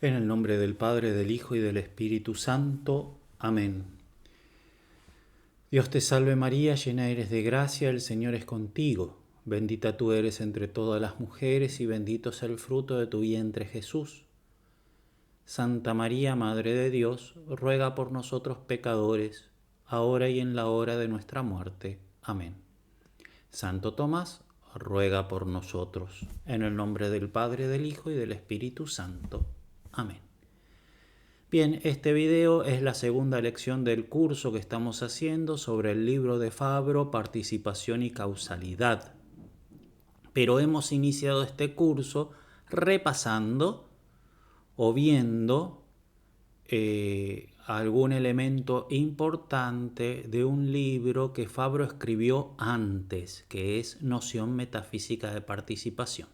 En el nombre del Padre, del Hijo y del Espíritu Santo. Amén. Dios te salve María, llena eres de gracia, el Señor es contigo. Bendita tú eres entre todas las mujeres y bendito es el fruto de tu vientre Jesús. Santa María, Madre de Dios, ruega por nosotros pecadores, ahora y en la hora de nuestra muerte. Amén. Santo Tomás, ruega por nosotros. En el nombre del Padre, del Hijo y del Espíritu Santo. Amén. Bien, este video es la segunda lección del curso que estamos haciendo sobre el libro de Fabro, Participación y Causalidad. Pero hemos iniciado este curso repasando o viendo algún elemento importante de un libro que Fabro escribió antes, que es Noción Metafísica de Participación.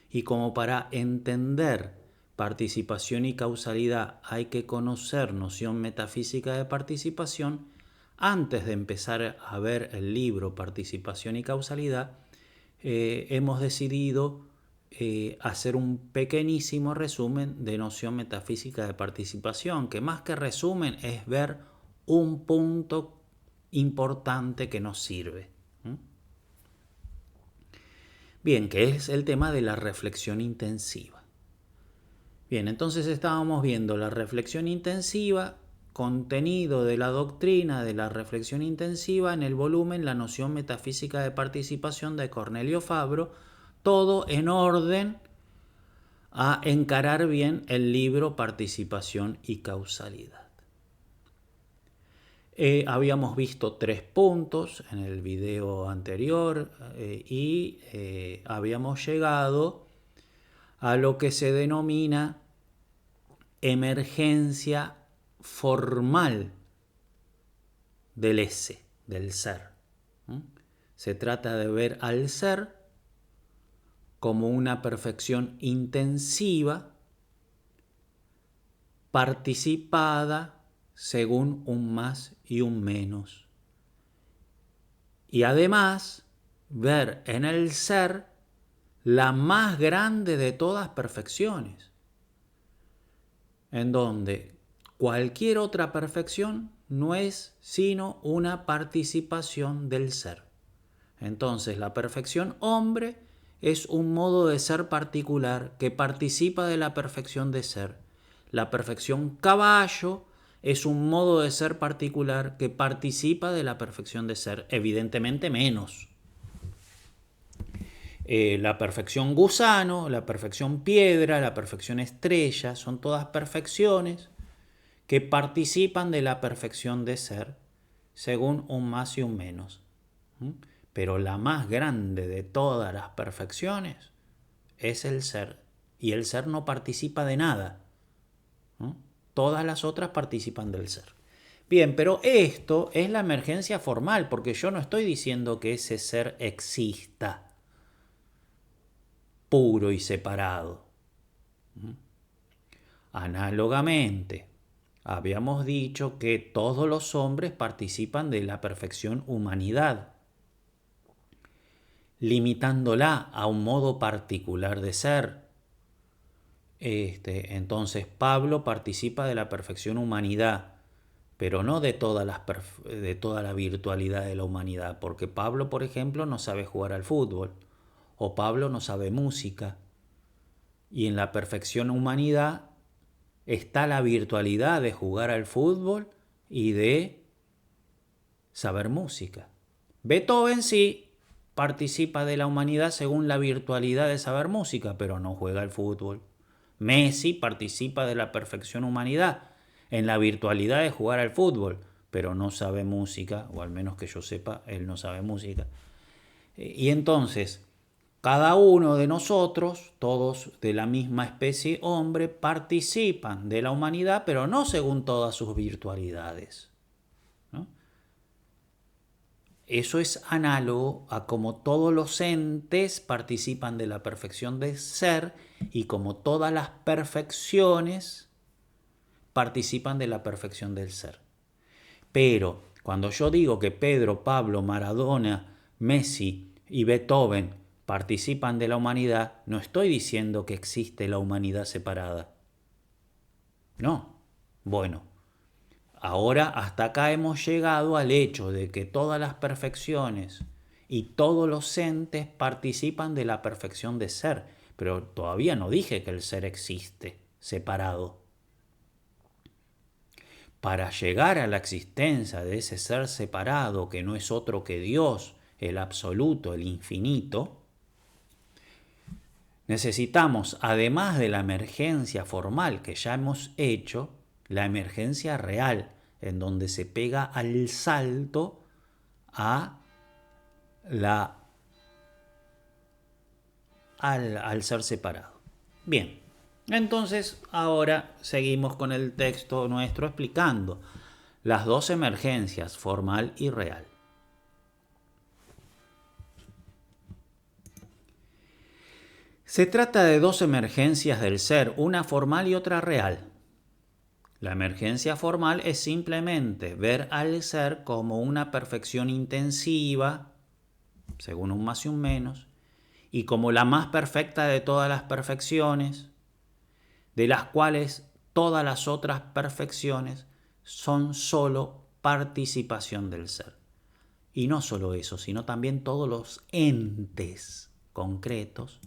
Y como para entender participación y causalidad hay que conocer noción metafísica de participación, antes de empezar a ver el libro Participación y Causalidad, hemos decidido hacer un pequeñísimo resumen de noción metafísica de participación, que más que resumen es ver un punto importante que nos sirve. Bien, que es el tema de la reflexión intensiva. Bien, entonces estábamos viendo la reflexión intensiva, contenido de la doctrina de la reflexión intensiva en el volumen La noción metafísica de participación de Cornelio Fabro, todo en orden a encarar bien el libro Participación y Causalidad. Habíamos visto 3 puntos en el video anterior y habíamos llegado a lo que se denomina emergencia formal del ese, del ser. Se trata de ver al ser como una perfección intensiva, participada según un más y un menos. Y además, ver en el ser la más grande de todas perfecciones, en donde cualquier otra perfección no es sino una participación del ser. Entonces, la perfección hombre es un modo de ser particular que participa de la perfección de ser. La perfección caballo es un modo de ser particular que participa de la perfección de ser, evidentemente menos. La perfección gusano, la perfección piedra, la perfección estrella, son todas perfecciones que participan de la perfección de ser, según un más y un menos. Pero la más grande de todas las perfecciones es el ser, y el ser no participa de nada. Todas las otras participan del ser. Bien, pero esto es la emergencia formal, porque yo no estoy diciendo que ese ser exista puro y separado. Análogamente, habíamos dicho que todos los hombres participan de la perfección humanidad, limitándola a un modo particular de ser. Entonces Pablo participa de la perfección humanidad, pero no de toda la virtualidad de la humanidad, porque Pablo, por ejemplo, no sabe jugar al fútbol, o Pablo no sabe música. Y en la perfección humanidad está la virtualidad de jugar al fútbol y de saber música. Beethoven sí participa de la humanidad según la virtualidad de saber música, pero no juega al fútbol. Messi participa de la perfección humanidad en la virtualidad de jugar al fútbol, pero no sabe música, o al menos que yo sepa, él no sabe música. Y entonces, cada uno de nosotros, todos de la misma especie hombre, participan de la humanidad, pero no según todas sus virtualidades. Eso es análogo a como todos los entes participan de la perfección de ser y como todas las perfecciones participan de la perfección del ser. Pero cuando yo digo que Pedro, Pablo, Maradona, Messi y Beethoven participan de la humanidad, no estoy diciendo que existe la humanidad separada. No. Bueno, ahora hasta acá hemos llegado al hecho de que todas las perfecciones y todos los entes participan de la perfección de ser, pero todavía no dije que el ser existe separado. Para llegar a la existencia de ese ser separado, que no es otro que Dios, el absoluto, el infinito, necesitamos, además de la emergencia formal que ya hemos hecho, la emergencia real, en donde se pega al salto al ser separado. Bien, entonces ahora seguimos con el texto nuestro explicando las dos emergencias, formal y real. Se trata de dos emergencias del ser, una formal y otra real. La emergencia formal es simplemente ver al ser como una perfección intensiva, según un más y un menos, y como la más perfecta de todas las perfecciones, de las cuales todas las otras perfecciones son solo participación del ser. Y no solo eso, sino también todos los entes concretos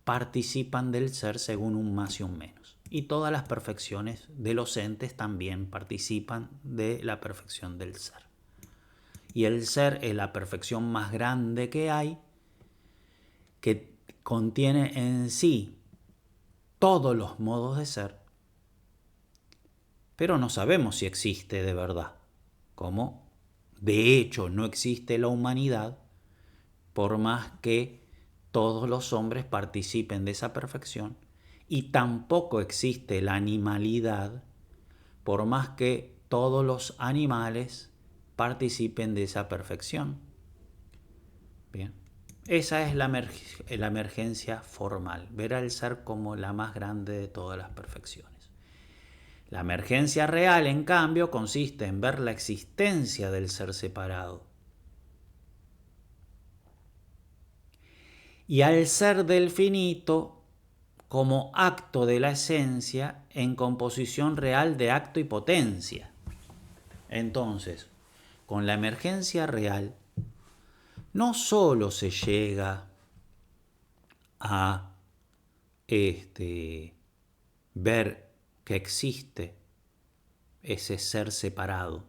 participan del ser según un más y un menos. Y todas las perfecciones de los entes también participan de la perfección del ser. Y el ser es la perfección más grande que hay, que contiene en sí todos los modos de ser, pero no sabemos si existe de verdad. Como de hecho no existe la humanidad, por más que todos los hombres participen de esa perfección, y tampoco existe la animalidad, por más que todos los animales participen de esa perfección. Bien, esa es la emergencia formal, ver al ser como la más grande de todas las perfecciones. La emergencia real, en cambio, consiste en ver la existencia del ser separado y al ser del finito como acto de la esencia en composición real de acto y potencia. Entonces, con la emergencia real, no solo se llega a ver que existe ese ser separado,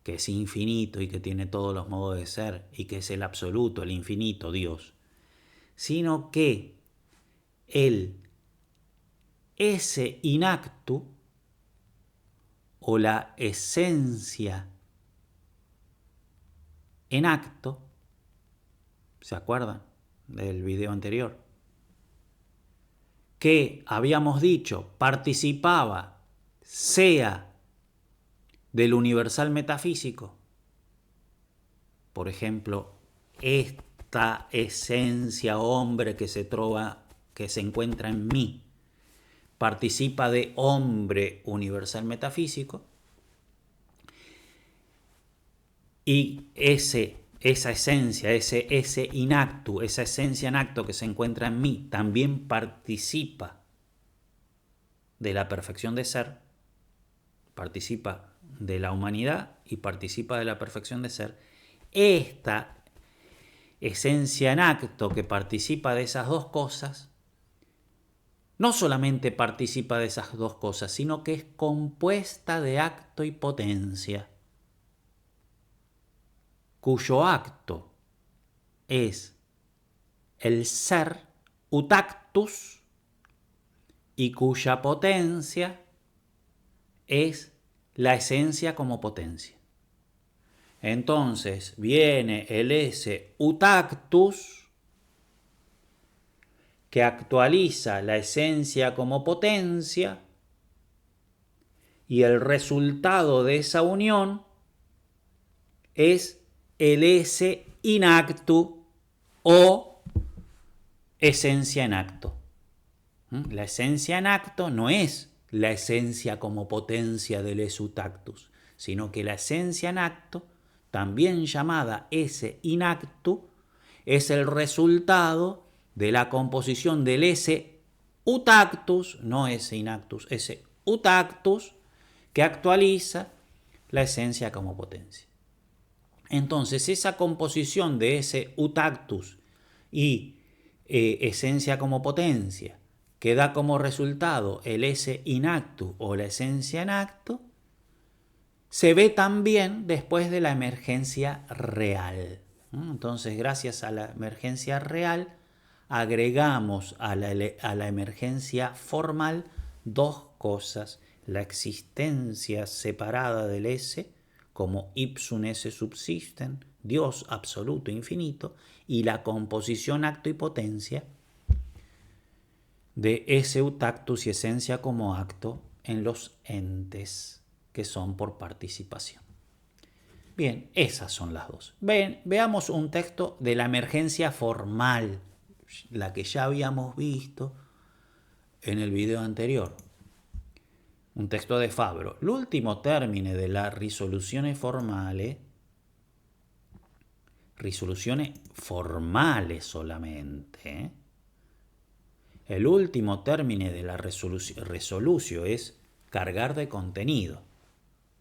que es infinito y que tiene todos los modos de ser y que es el absoluto, el infinito Dios, sino que ese inacto o la esencia en acto, ¿se acuerdan del video anterior? Que habíamos dicho participaba, sea del universal metafísico. Por ejemplo, esta esencia hombre que se encuentra en mí, participa de hombre universal metafísico, y esa esencia, ese inacto, esa esencia en acto que se encuentra en mí, también participa de la perfección de ser, participa de la humanidad y participa de la perfección de ser. Esta esencia en acto que participa de esas dos cosas, no solamente participa de esas dos cosas, sino que es compuesta de acto y potencia, cuyo acto es el ser utactus y cuya potencia es la esencia como potencia. Entonces viene el esse utactus que actualiza la esencia como potencia, y el resultado de esa unión es el esse inactu o esencia en acto. La esencia en acto no es la esencia como potencia del esse utactus, sino que la esencia en acto, también llamada esse inactu, es el resultado de la composición del esse ut actus, no esse inactus, esse ut actus que actualiza la esencia como potencia. Entonces, esa composición de ese ut actus y esencia como potencia, que da como resultado el esse inactus o la esencia en acto, se ve también después de la emergencia real. Entonces, gracias a la emergencia real, agregamos a la emergencia formal dos cosas: la existencia separada del esse, como ipsum esse subsisten, Dios absoluto infinito, y la composición acto y potencia de esse ut actus y esencia como acto en los entes que son por participación. Bien, esas son las dos. Veamos un texto de la emergencia formal, la que ya habíamos visto en el video anterior. Un texto de Fabro. L'ultimo termine della risoluzione formale solamente, el último término de la resolución es cargar de contenido,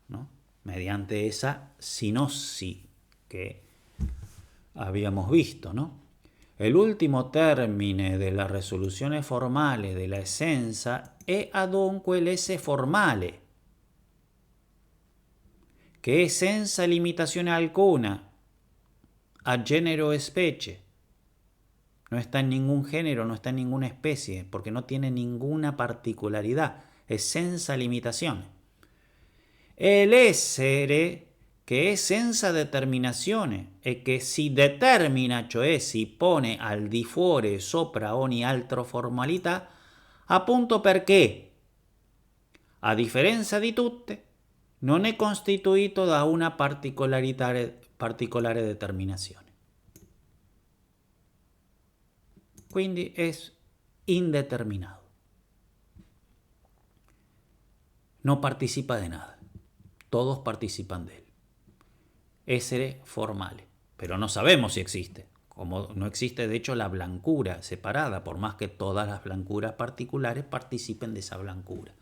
¿no? Mediante esa sinopsis que habíamos visto, ¿no? El último termine della risoluzione formale della essenza è adunque l'esse formale, che è senza limitazione alcuna a género o specie. No está en ningún género, no está en ninguna especie, porque no tiene ninguna particolaridad, es senza limitazione. El essere che è senza determinazione e che si determina, cioè si pone al di fuori sopra ogni altra formalità, appunto perché, a differenza di tutte, non è costituito da una particolare determinazione. Quindi es indeterminado. No participa de nada. Todos participan de él. Essere formale. Pero no sabemos si existe. Como no existe, de hecho, la blancura separada, por más que todas las blancuras particulares participen de esa blancura.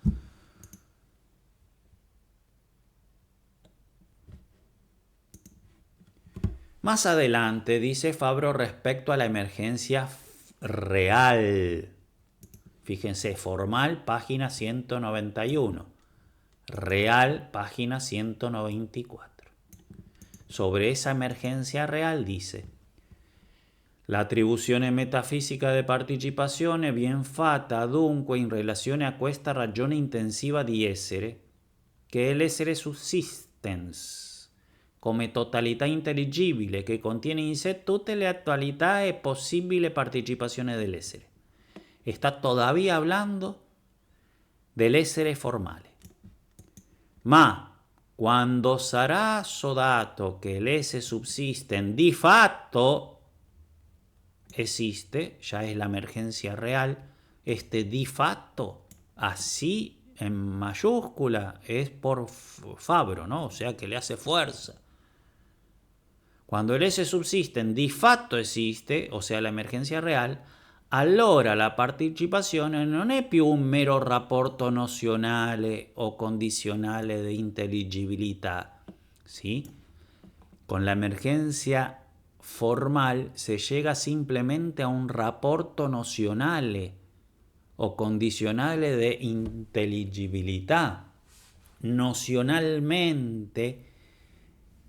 Más adelante dice Fabro respecto a la emergencia real. Fíjense, formal, página 191. Real, página 194. Sobre esa emergencia real dice: l'attribuzione metafisica di partecipazione viene fatta dunque in relazione a questa ragione intensiva di essere, che è l'essere subsistens, come totalità intelligibile che contiene in sé tutte le attualità e possibile partecipazione dell'essere. Está todavía hablando del essere formale. Ma quando sarà assodato che l'esse subsisten di fatto existe, ya es la emergencia real, este di fatto, así en mayúscula, es por Fabro, ¿no? O sea que le hace fuerza. Cuando el esse subsisten di fatto esiste, o sea la emergencia real, allora la partecipazione non è più un mero rapporto nozionale o condizionale de intelligibilità, ¿sí? Con la emergencia formal se llega simplemente a un rapporto nozionale o condizionale de intelligibilità. Nocionalmente,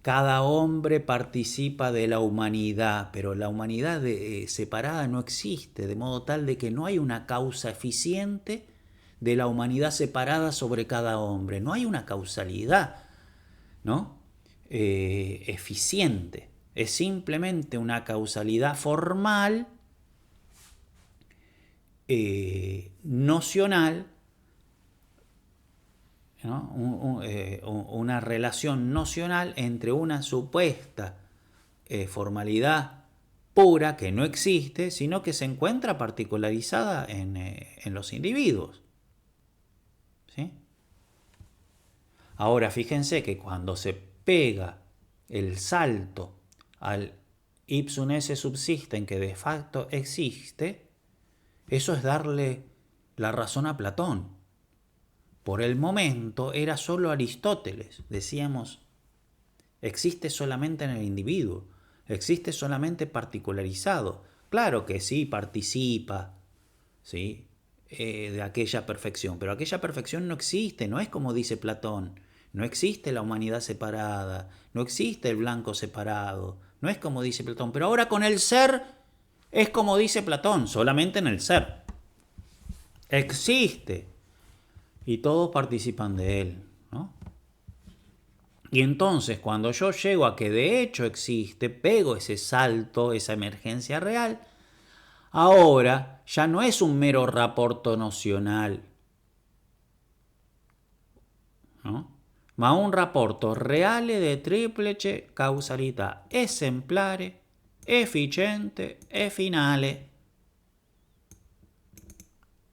cada hombre participa de la humanidad, pero la humanidad separada no existe, de modo tal de que no hay una causa eficiente de la humanidad separada sobre cada hombre. No hay una causalidad, ¿no? Eficiente. Es simplemente una causalidad formal, nocional, ¿no? Una relación nocional entre una supuesta formalidad pura que no existe, sino que se encuentra particularizada en los individuos. ¿Sí? Ahora fíjense que cuando se pega el salto al ipsum esse subsisten que de facto existe, eso es darle la razón a Platón. Por el momento era solo Aristóteles. Decíamos, existe solamente en el individuo, existe solamente particularizado. Claro que sí, participa, ¿sí? De aquella perfección, pero aquella perfección no existe, no es como dice Platón. No existe la humanidad separada, no existe el blanco separado, no es como dice Platón. Pero ahora con el ser es como dice Platón, solamente en el ser. Existe y todos participan de él, ¿no? Y entonces cuando yo llego a que de hecho existe, pego ese salto, esa emergencia real, ahora ya no es un mero rapporto nocional, no? Ma un rapporto reale de triplice causalità, esemplare, efficiente e finale.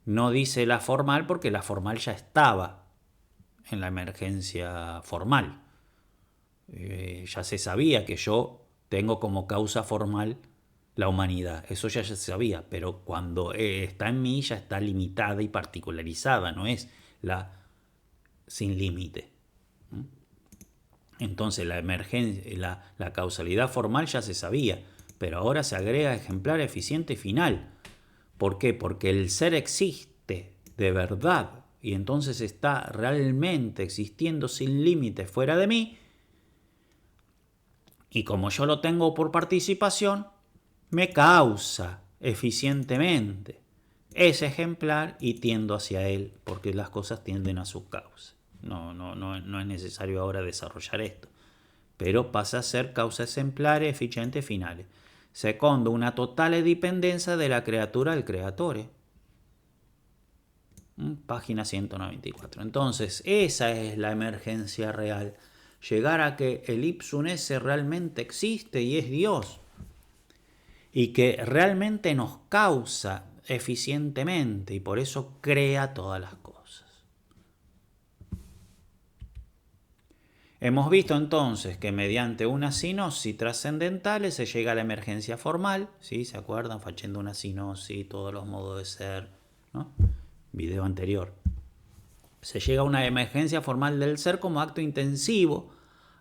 No dice la formal porque la formal ya estaba en la emergencia formal. Ya se sabía que yo tengo como causa formal la humanidad. Eso ya se sabía, pero cuando está en mí ya está limitada y particularizada, no es la sin límite. Entonces la emergencia, la causalidad formal ya se sabía, pero ahora se agrega ejemplar, eficiente y final. ¿Por qué? Porque el ser existe de verdad y entonces está realmente existiendo sin límites fuera de mí. Y como yo lo tengo por participación, me causa eficientemente. Es ejemplar y tiendo hacia él, porque las cosas tienden a su causa. No es necesario ahora desarrollar esto. Pero pasa a ser causa esemplare, efficiente, finale. Secondo, una totale dipendenza della creatura del creatore. Página 194. Entonces, esa es la emergencia real. Llegar a que el ipsum esse realmente existe y es Dios. Y que realmente nos causa eficientemente y por eso crea todas las cosas. Hemos visto entonces que mediante una sinosis trascendental se llega a la emergencia formal, ¿sí? ¿Se acuerdan? Facendo una sinosis, todos los modos de ser, ¿no? Video anterior. Se llega a una emergencia formal del ser como acto intensivo,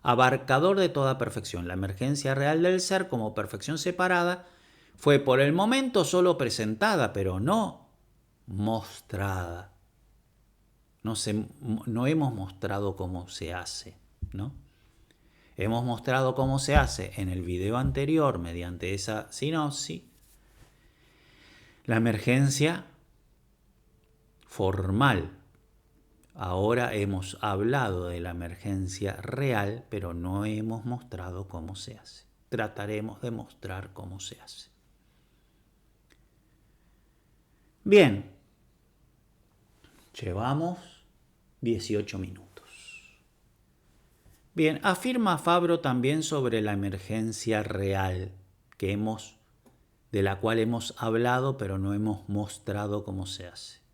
abarcador de toda perfección. La emergencia real del ser como perfección separada fue por el momento solo presentada, pero no mostrada. No hemos mostrado cómo se hace, ¿no? Hemos mostrado cómo se hace en el video anterior mediante esa sinopsis. La emergencia formal. Ahora hemos hablado de la emergencia real, pero no hemos mostrado cómo se hace. Trataremos de mostrar cómo se hace. Bien, llevamos 18 minutos. Bien, afirma Fabro también sobre la emergencia real de la cual hemos hablado, pero no hemos mostrado cómo se hace.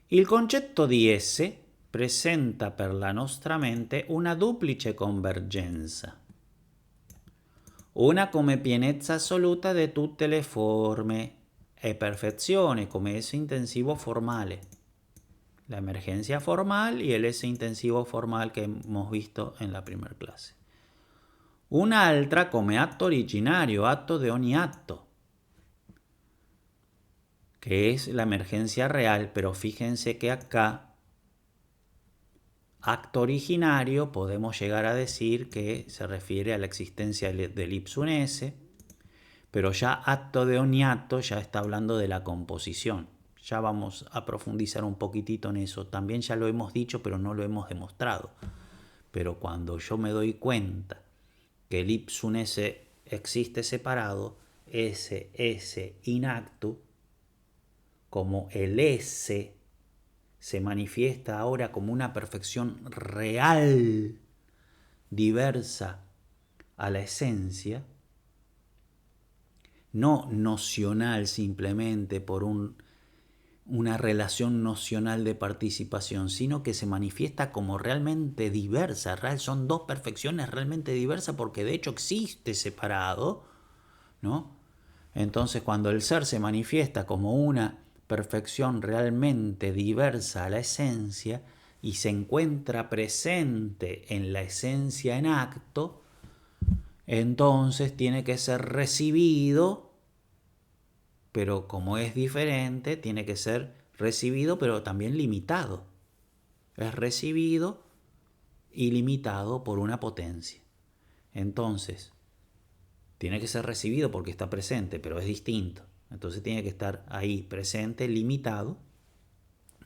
Il concetto di esse presenta per la nostra mente una duplice convergenza, una come pienezza assoluta di tutte le forme e perfezione come esse intensivo formale. La emergencia formal y el esse intensivo formal que hemos visto en la primera clase. Un'altra come atto originario, atto de ogni atto, que es la emergencia real, pero fíjense que acá, acto originario, podemos llegar a decir que se refiere a la existencia del ipsum esse, pero ya acto de ogni atto ya está hablando de la composición. Ya vamos a profundizar un poquitito en eso. También ya lo hemos dicho, pero no lo hemos demostrado. Pero cuando yo me doy cuenta que el ipsum esse existe separado, ese in actu, como el ese se manifiesta ahora como una perfección real, diversa a la esencia, no nocional simplemente por una relación nocional de participación, sino que se manifiesta como realmente diversa. Son dos perfecciones realmente diversas porque de hecho existe separado, ¿no? Entonces, cuando el ser se manifiesta como una perfección realmente diversa a la esencia y se encuentra presente en la esencia en acto, entonces tiene que ser recibido, pero como es diferente, tiene que ser recibido, pero también limitado. Es recibido y limitado por una potencia. Entonces, tiene que ser recibido porque está presente, pero es distinto. Entonces tiene que estar ahí presente, limitado,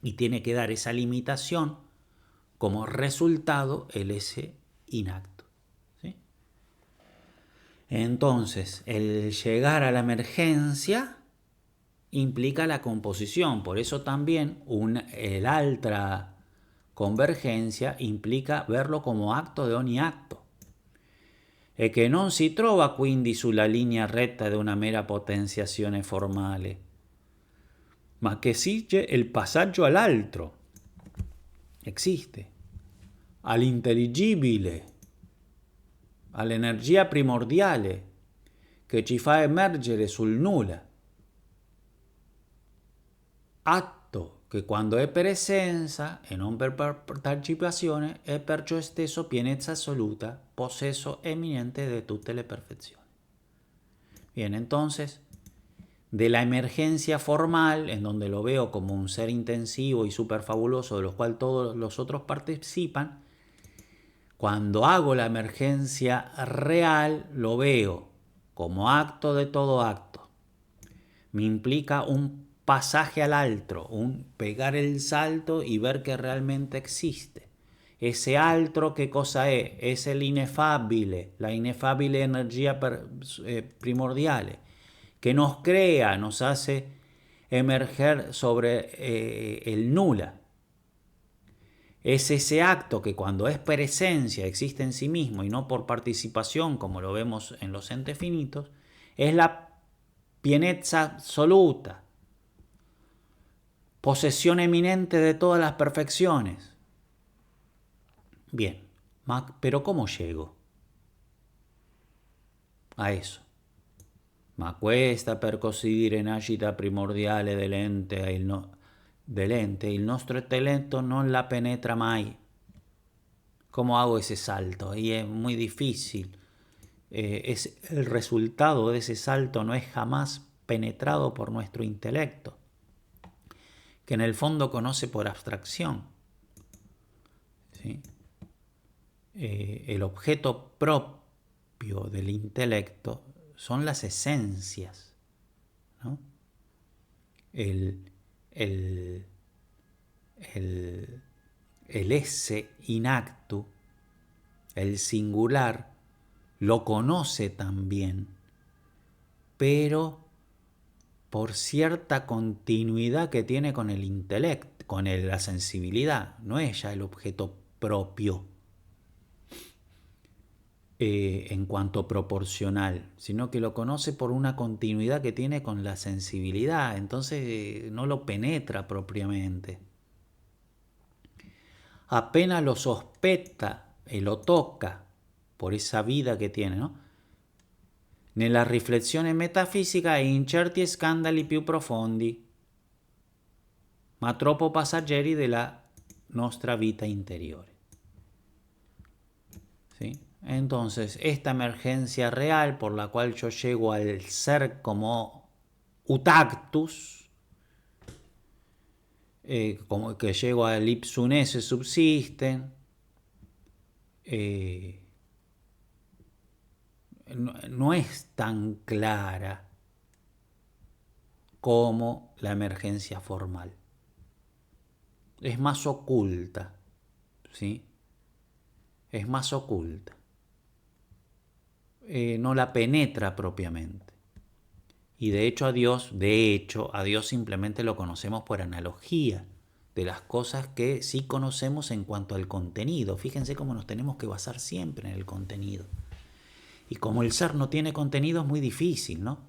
y tiene que dar esa limitación como resultado el ese inacto. ¿Sí? Entonces, el llegar a la emergencia implica la composición. Por eso también el altra convergencia implica verlo como acto de ogni acto. E che non si trova quindi sulla linea retta di una mera potenziazione formale, ma che esige il passaggio all'altro. Existe. All'intelligibile, all'energia primordiale che ci fa emergere sul nulla. Atto che quando è per essenza e non per partecipazione è perciò stesso pienezza assoluta, posseso eminente de tutte le perfecciones. Bien, entonces, de la emergencia formal, en donde lo veo como un ser intensivo y súper fabuloso, de los cuales todos los otros participan, cuando hago la emergencia real, lo veo como acto de todo acto. Me implica un pasaje al altro, un pegar el salto y ver que realmente existe. Ese altro, ¿qué cosa es? Es el inefable, la inefable energía primordial, que nos crea, nos hace emerger sobre el nula. Es ese acto que cuando es presencia, existe en sí mismo y no por participación, como lo vemos en los entes finitos, es la pienezza absoluta, posesión eminente de todas las perfecciones. Bien, pero ¿cómo llego a eso? Ma questa per così dire nascita primordiale dell'ente, il nostro intelletto non la penetra mai. ¿Cómo hago ese salto? Y es muy difícil. El resultado de ese salto no es jamás penetrado por nuestro intelecto, que en el fondo conoce por abstracción. ¿Sí? El objeto propio del intelecto son las esencias, ¿no? El esse inactu, el singular, lo conoce también, pero por cierta continuidad que tiene con el intelecto, con la sensibilidad, no es ya el objeto propio en cuanto proporcional, sino que lo conoce por una continuidad que tiene con la sensibilidad, entonces no lo penetra propiamente. Apenas lo sospetta y lo toca por esa vida che tiene, no? Nella riflessione metafisica e in certi scandali più profondi, ma troppo passaggeri della nostra vita interiore. ¿Sí? Entonces, esta emergencia real por la cual yo llego al ser como utactus, como que llego al ipsum esse subsisten, no es tan clara como la emergencia formal. Es más oculta, ¿sí? Es más oculta. No la penetra propiamente. Y de hecho a Dios simplemente lo conocemos por analogía de las cosas que sí conocemos en cuanto al contenido. Fíjense cómo nos tenemos que basar siempre en el contenido. Y como el ser no tiene contenido es muy difícil, ¿no?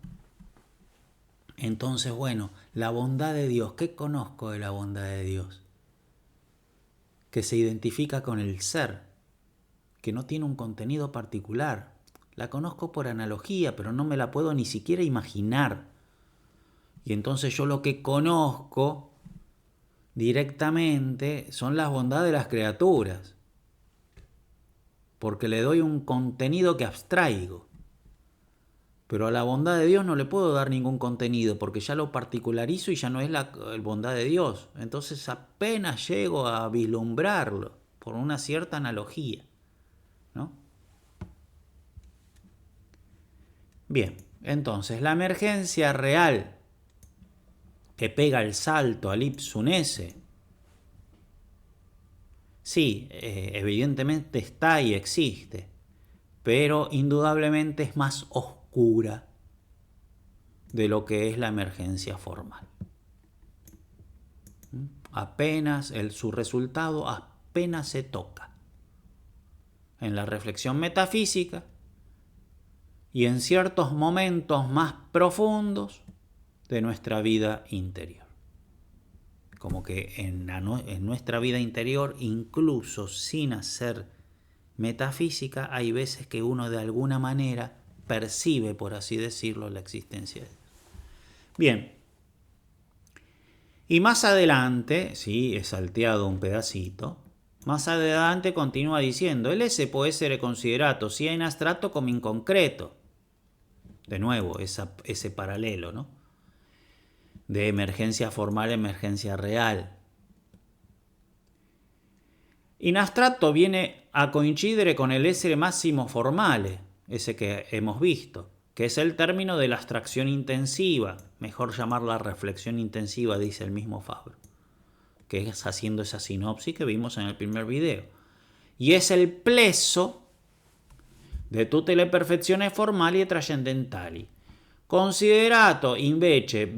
Entonces, bueno, la bondad de Dios, ¿qué conozco de la bondad de Dios? Que se identifica con el ser, que no tiene un contenido particular. La conozco por analogía, pero no me la puedo ni siquiera imaginar. Y entonces yo lo que conozco directamente son las bondades de las criaturas, porque le doy un contenido que abstraigo. Pero a la bondad de Dios no le puedo dar ningún contenido, porque ya lo particularizo y ya no es la bondad de Dios. Entonces apenas llego a vislumbrarlo por una cierta analogía, ¿no? Bien, entonces la emergencia real que pega el salto al ipsum esse, sí, evidentemente está y existe, pero indudablemente es más oscura de lo que es la emergencia formal. Apenas su resultado apenas se toca en la reflexión metafísica y en ciertos momentos más profundos de nuestra vida interior. Como que en nuestra vida interior, incluso sin hacer metafísica, hay veces que uno de alguna manera percibe, por así decirlo, la existencia de Dios. Bien, y más adelante, sí, he salteado un pedacito, más adelante continúa diciendo, el esse può essere considerato sia in astratto come in concreto. De nuevo, ese paralelo, ¿no? De emergencia formal a emergencia real. In astratto viene a coincidere con el essere massimo formale, ese que hemos visto, que es el término de la abstracción intensiva, mejor llamarla reflexión intensiva, dice el mismo Fabro, que es haciendo esa sinopsis que vimos en el primer video. Y es el plesso de tutte le perfezioni formali e trascendentali. Considerato invece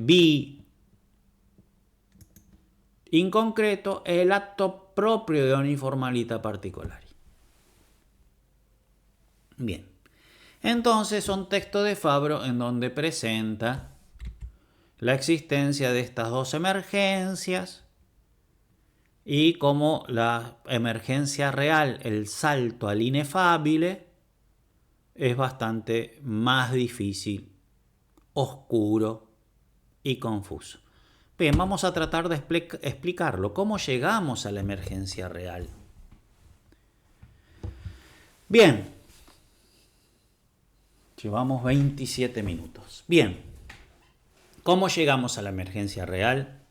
in concreto è l'atto proprio di ogni formalità particolare. Bien, entonces son textos de Fabro en donde presenta la existencia de estas dos emergencias y cómo la emergencia real, el salto al inefable, es bastante más difícil, oscuro y confuso. Bien, vamos a tratar de explicarlo. ¿Cómo llegamos a la emergencia real? Bien, llevamos 27 minutos. Bien, ¿cómo llegamos a la emergencia real?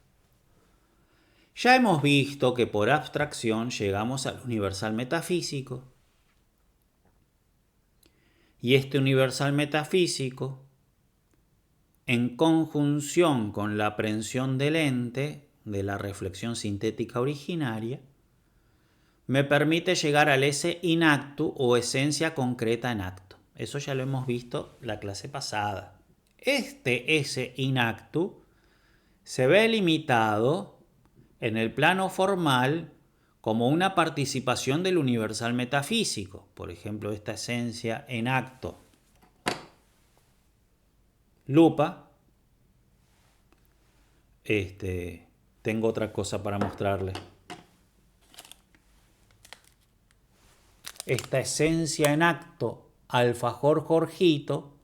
Ya hemos visto que por abstracción llegamos al universal metafísico. Y este universal metafísico, en conjunción con la aprehensión del ente, de la reflexión sintética originaria, me permite llegar al esse in actu o esencia concreta en acto. Eso ya lo hemos visto la clase pasada. Este esse in actu se ve limitado en el plano formal como una participación del universal metafísico. Por ejemplo, esta esencia en acto. Lupa. Tengo otra cosa para mostrarles. Esta esencia en acto, alfajor Jorgito,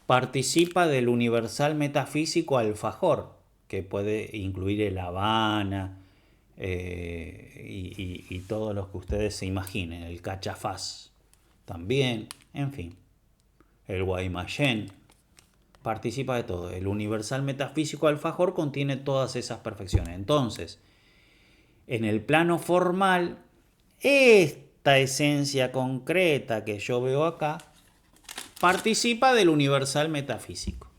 participa del universal metafísico alfajor, que puede incluir el Habana y todo lo que ustedes se imaginen, el cachafaz también, en fin, el Guaymallén, participa de todo. El universal metafísico alfajor contiene todas esas perfecciones. Entonces, en el plano formal, esta esencia concreta que yo veo acá participa del universal metafísico.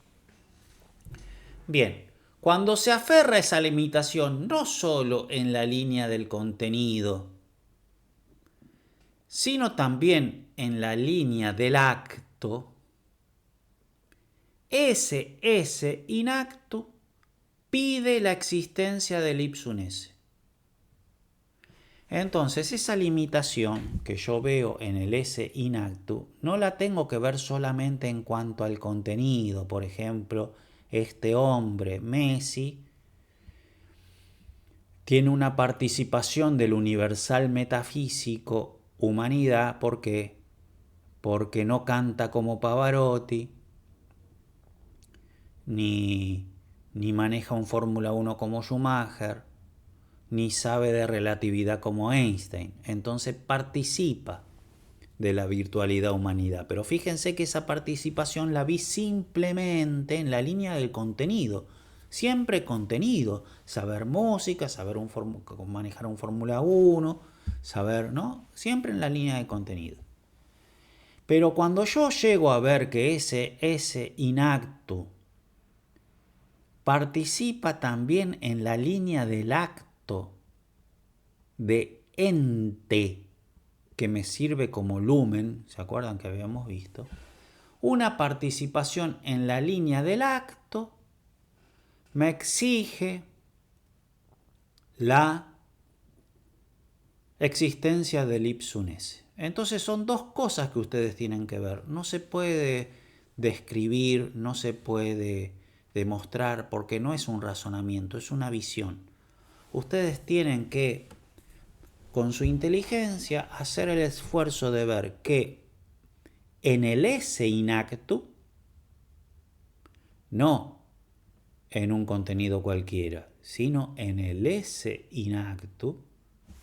Bien, cuando se aferra a esa limitación, no solo en la línea del contenido, sino también en la línea del acto, ese in actu pide la existencia del ipsum esse. Entonces, esa limitación que yo veo en el esse in actu no la tengo que ver solamente en cuanto al contenido. Por ejemplo, este hombre, Messi, tiene una participación del universal metafísico humanidad porque porque no canta como Pavarotti, ni maneja un Fórmula 1 como Schumacher, ni sabe de relatividad como Einstein. Entonces participa de la virtualidad humanidad. Pero fíjense que esa participación la vi simplemente en la línea del contenido. Siempre contenido. Saber música, saber manejar un Fórmula 1, saber, ¿no? Siempre en la línea de contenido. Pero cuando yo llego a ver que ese inacto participa también en la línea del acto de ente que me sirve como lumen, ¿se acuerdan que habíamos visto? Una participación en la línea del acto me exige la existencia del ipsum esse. Entonces son dos cosas que ustedes tienen que ver. No se puede describir, no se puede demostrar, porque no es un razonamiento, es una visión. Ustedes tienen que, con su inteligencia, hacer el esfuerzo de ver que en el esse inacto, no en un contenido cualquiera, sino en el esse inacto,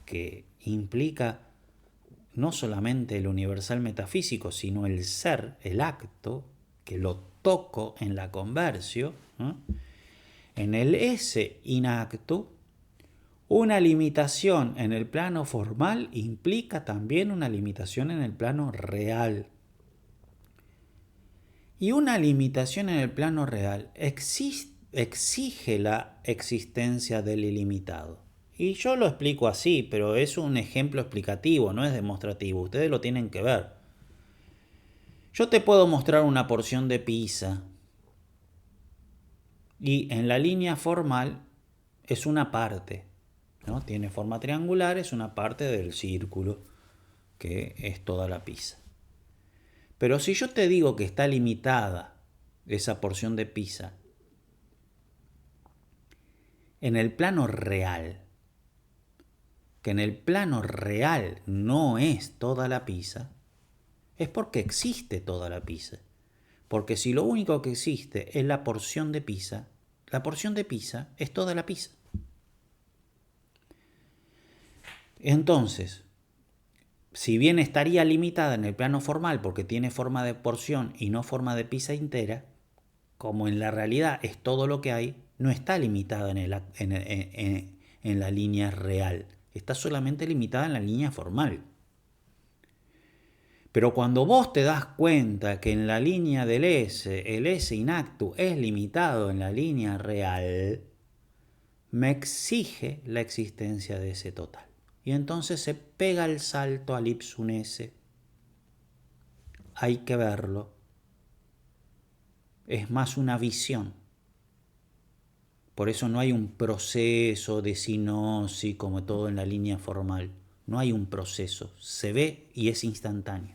que implica no solamente el universal metafísico, sino el ser, el acto, que lo toco en la conversión, ¿no? En el esse inacto, una limitación en el plano formal implica también una limitación en el plano real. Y una limitación en el plano real exige la existencia del ilimitado. Y yo lo explico así, pero es un ejemplo explicativo, no es demostrativo. Ustedes lo tienen que ver. Yo te puedo mostrar una porción de pizza y en la línea formal es una parte, ¿no? Tiene forma triangular, es una parte del círculo que es toda la pizza. Pero si yo te digo que está limitada esa porción de pizza en el plano real, que en el plano real no es toda la pizza, es porque existe toda la pizza. Porque si lo único que existe es la porción de pizza es toda la pizza. Entonces, si bien estaría limitada en el plano formal porque tiene forma de porción y no forma de pizza entera, como en la realidad es todo lo que hay, no está limitada en la línea real, está solamente limitada en la línea formal. Pero cuando vos te das cuenta que en la línea del esse, el esse inacto es limitado en la línea real, me exige la existencia de ese total. Y entonces se pega el salto al ipsum esse. Hay que verlo. Es más una visión. Por eso no hay un proceso de sinosis como todo en la línea formal. No hay un proceso. Se ve y es instantáneo.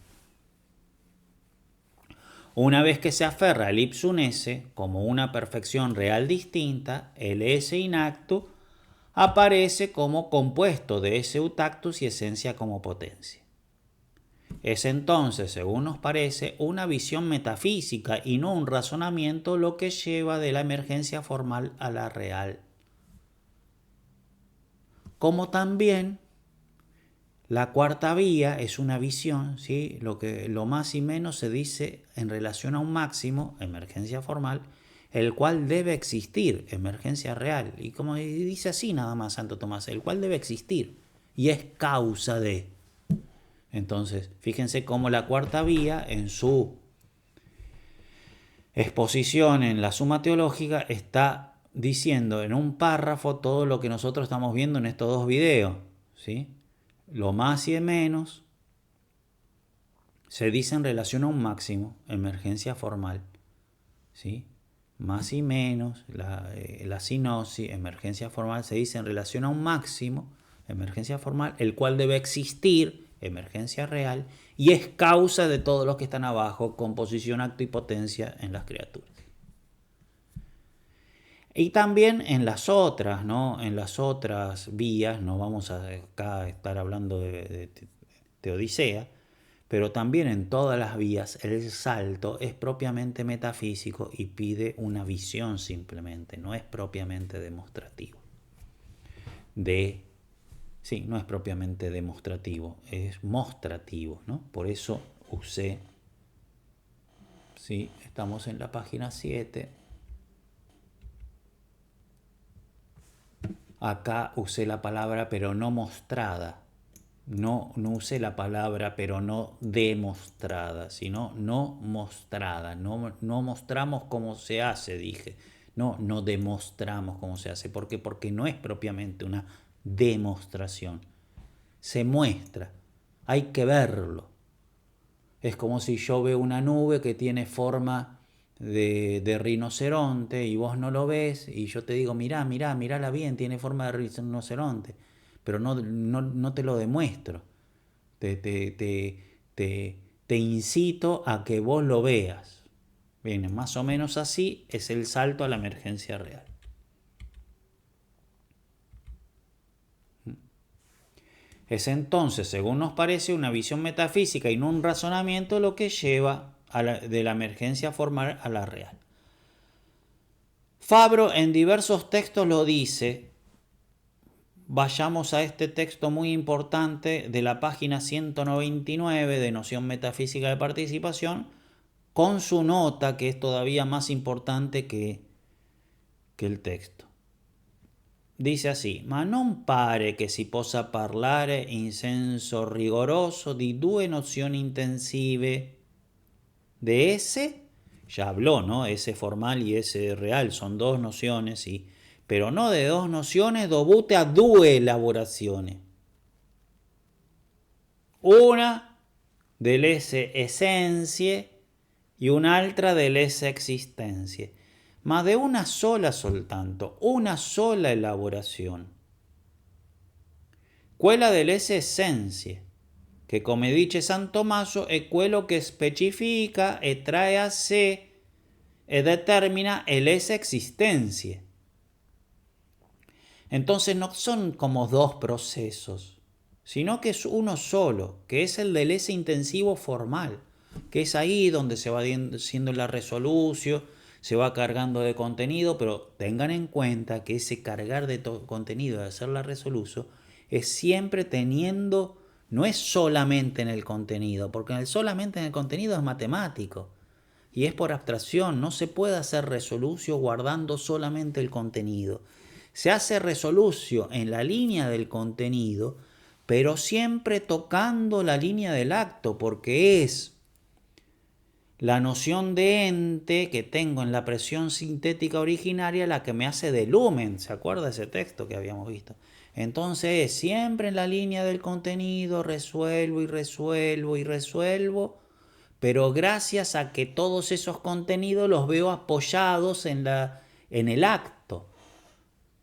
Una vez que se aferra al ipsum esse como una perfección real distinta, el esse inacto aparece como compuesto de esse ut actus y esencia como potencia. Es entonces, según nos parece, una visión metafísica y no un razonamiento lo que lleva de la emergencia formal a la real. Como también la cuarta vía es una visión, ¿sí? Lo más y menos se dice en relación a un máximo, emergencia formal, el cual debe existir, emergencia real. Y como dice así nada más Santo Tomás, el cual debe existir y es causa de. Entonces, fíjense cómo la cuarta vía en su exposición en la Suma Teológica está diciendo en un párrafo todo lo que nosotros estamos viendo en estos dos videos, ¿sí? Lo más y el menos se dice en relación a un máximo, emergencia formal, ¿sí? Más y menos, la sinosis, emergencia formal, se dice en relación a un máximo, emergencia formal, el cual debe existir, emergencia real, y es causa de todos los que están abajo, composición, acto y potencia en las criaturas. Y también en las otras, ¿no? En las otras vías, no vamos a acá estar hablando de Teodicea, pero también en todas las vías el salto es propiamente metafísico y pide una visión simplemente, no es propiamente demostrativo. Sí, no es propiamente demostrativo, es mostrativo, ¿no? Por eso usé, sí, estamos en la página 7. Acá usé la palabra pero no mostrada. No usé la palabra pero no demostrada, sino no mostrada. No mostramos cómo se hace, dije. No demostramos cómo se hace. ¿Por qué? Porque no es propiamente una demostración. Se muestra. Hay que verlo. Es como si yo veo una nube que tiene forma de rinoceronte y vos no lo ves y yo te digo, mirala bien, tiene forma de rinoceronte, pero no te lo demuestro. Te incito a que vos lo veas. Bien, más o menos así es el salto a la emergencia real. Es entonces, según nos parece, una visión metafísica y no un razonamiento lo que lleva de la emergencia formal a la real. Fabro en diversos textos lo dice. Vayamos a este texto muy importante de la página 199 de Noción Metafísica de Participación, con su nota que es todavía más importante que el texto. Dice así: ma non pare che si possa parlare in senso rigoroso di due nozioni intensive. De ese, ya habló, ¿no? Ese formal y ese real, son dos nociones, sí, pero no de dos nociones dovute a due elaborazioni. Una dell'esse essenzie y un'altra dell'esse existenzie, ma de una sola soltanto, una sola elaborazione. Quella dell'esse essenzie, che come dice San Tommaso è quello che specifica e trae a sé e determina el esse existenzie. Entonces no son como dos procesos, sino que es uno solo, que es el del ese intensivo formal, que es ahí donde se va haciendo la resolución, se va cargando de contenido, pero tengan en cuenta que ese cargar de contenido, de hacer la resolución, es siempre teniendo, no es solamente en el contenido, porque solamente en el contenido es matemático y es por abstracción, no se puede hacer resolución guardando solamente el contenido. Se hace resolución en la línea del contenido, pero siempre tocando la línea del acto, porque es la noción de ente que tengo en la presión sintética originaria la que me hace de lumen. ¿Se acuerda ese texto que habíamos visto? Entonces, siempre en la línea del contenido resuelvo y resuelvo y resuelvo, pero gracias a que todos esos contenidos los veo apoyados en el acto,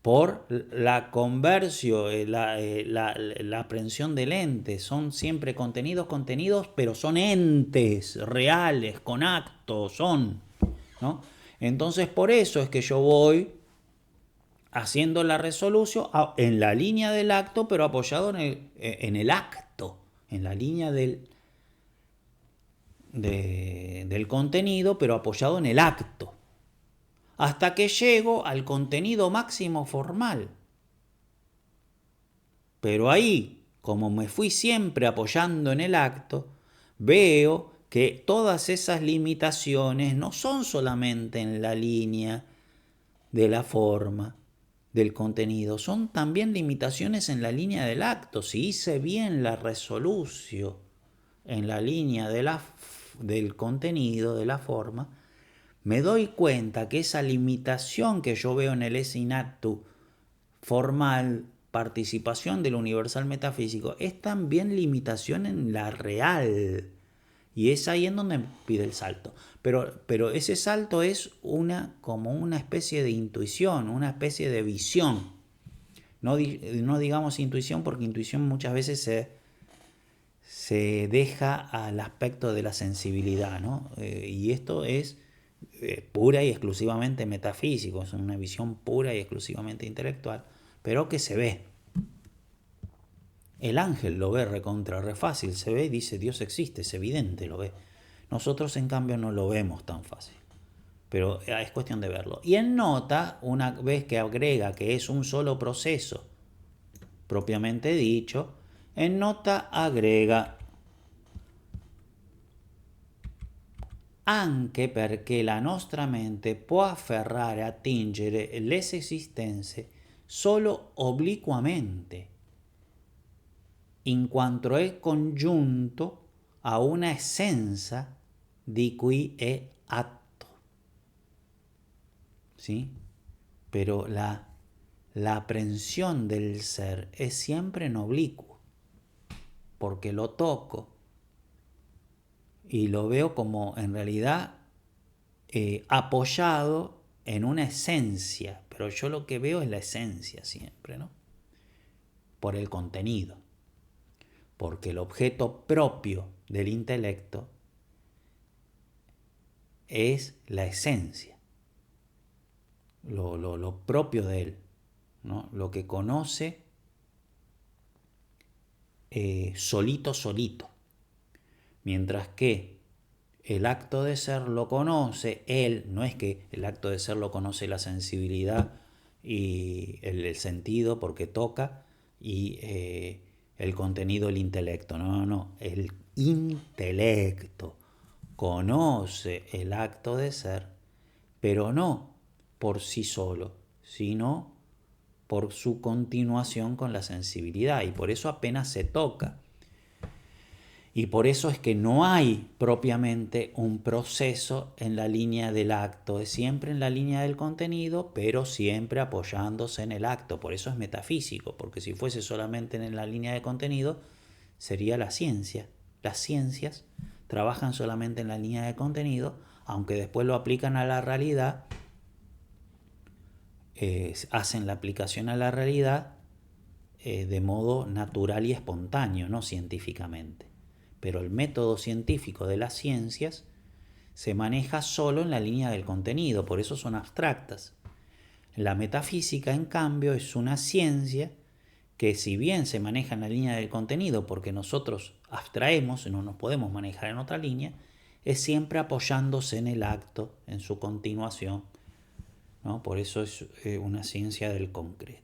por la conversión, la aprehensión del ente. Son siempre contenidos, pero son entes reales, con actos, ¿no? Entonces por eso es que yo voy haciendo la resolución en la línea del acto, pero apoyado en el acto, en la línea del contenido, pero apoyado en el acto, hasta que llego al contenido máximo formal. Pero ahí, como me fui siempre apoyando en el acto, veo que todas esas limitaciones no son solamente en la línea de la forma, del contenido, son también limitaciones en la línea del acto. Si hice bien la resolución en la línea del contenido, de la forma, me doy cuenta que esa limitación que yo veo en el esse in actu formal, participación del universal metafísico, es también limitación en la real. Y es ahí en donde pide el salto. Pero ese salto es como una especie de intuición, una especie de visión. No digamos intuición, porque intuición muchas veces se deja al aspecto de la sensibilidad, ¿no? Y esto es pura y exclusivamente metafísico, es una visión pura y exclusivamente intelectual, pero que se ve. El ángel lo ve recontra re fácil, se ve y dice Dios existe, es evidente, lo ve. Nosotros en cambio no lo vemos tan fácil, pero es cuestión de verlo. Y en nota, una vez que agrega que es un solo proceso, propiamente dicho, en nota agrega anche perché la nostra mente può afferrare a tingere le esistenze solo obliquamente, in quanto è congiunto a una essenza di cui è atto. ¿Sí? Pero la aprehensión del ser es siempre en oblicuo, porque lo toco y lo veo como en realidad apoyado en una esencia, pero yo lo que veo es la esencia siempre, ¿no? Por el contenido, porque el objeto propio del intelecto es la esencia, lo propio de él, ¿no? Lo que conoce solito, mientras que el acto de ser lo conoce él, no es que el acto de ser lo conoce la sensibilidad y el sentido porque toca y el contenido el intelecto, no, el intelecto conoce el acto de ser, pero no por sí solo, sino por su continuación con la sensibilidad, y por eso apenas se toca. Y por eso es que no hay propiamente un proceso en la línea del acto, es siempre en la línea del contenido, pero siempre apoyándose en el acto. Por eso es metafísico, porque si fuese solamente en la línea de contenido, sería la ciencia. Las ciencias trabajan solamente en la línea de contenido, aunque después lo aplican a la realidad, hacen la aplicación a la realidad de modo natural y espontáneo, no científicamente. Pero el método científico de las ciencias se maneja solo en la línea del contenido, por eso son abstractas. La metafísica, en cambio, es una ciencia que si bien se maneja en la línea del contenido, porque nosotros abstraemos y no nos podemos manejar en otra línea, es siempre apoyándose en el acto, en su continuación, ¿no? Por eso es una ciencia del concreto.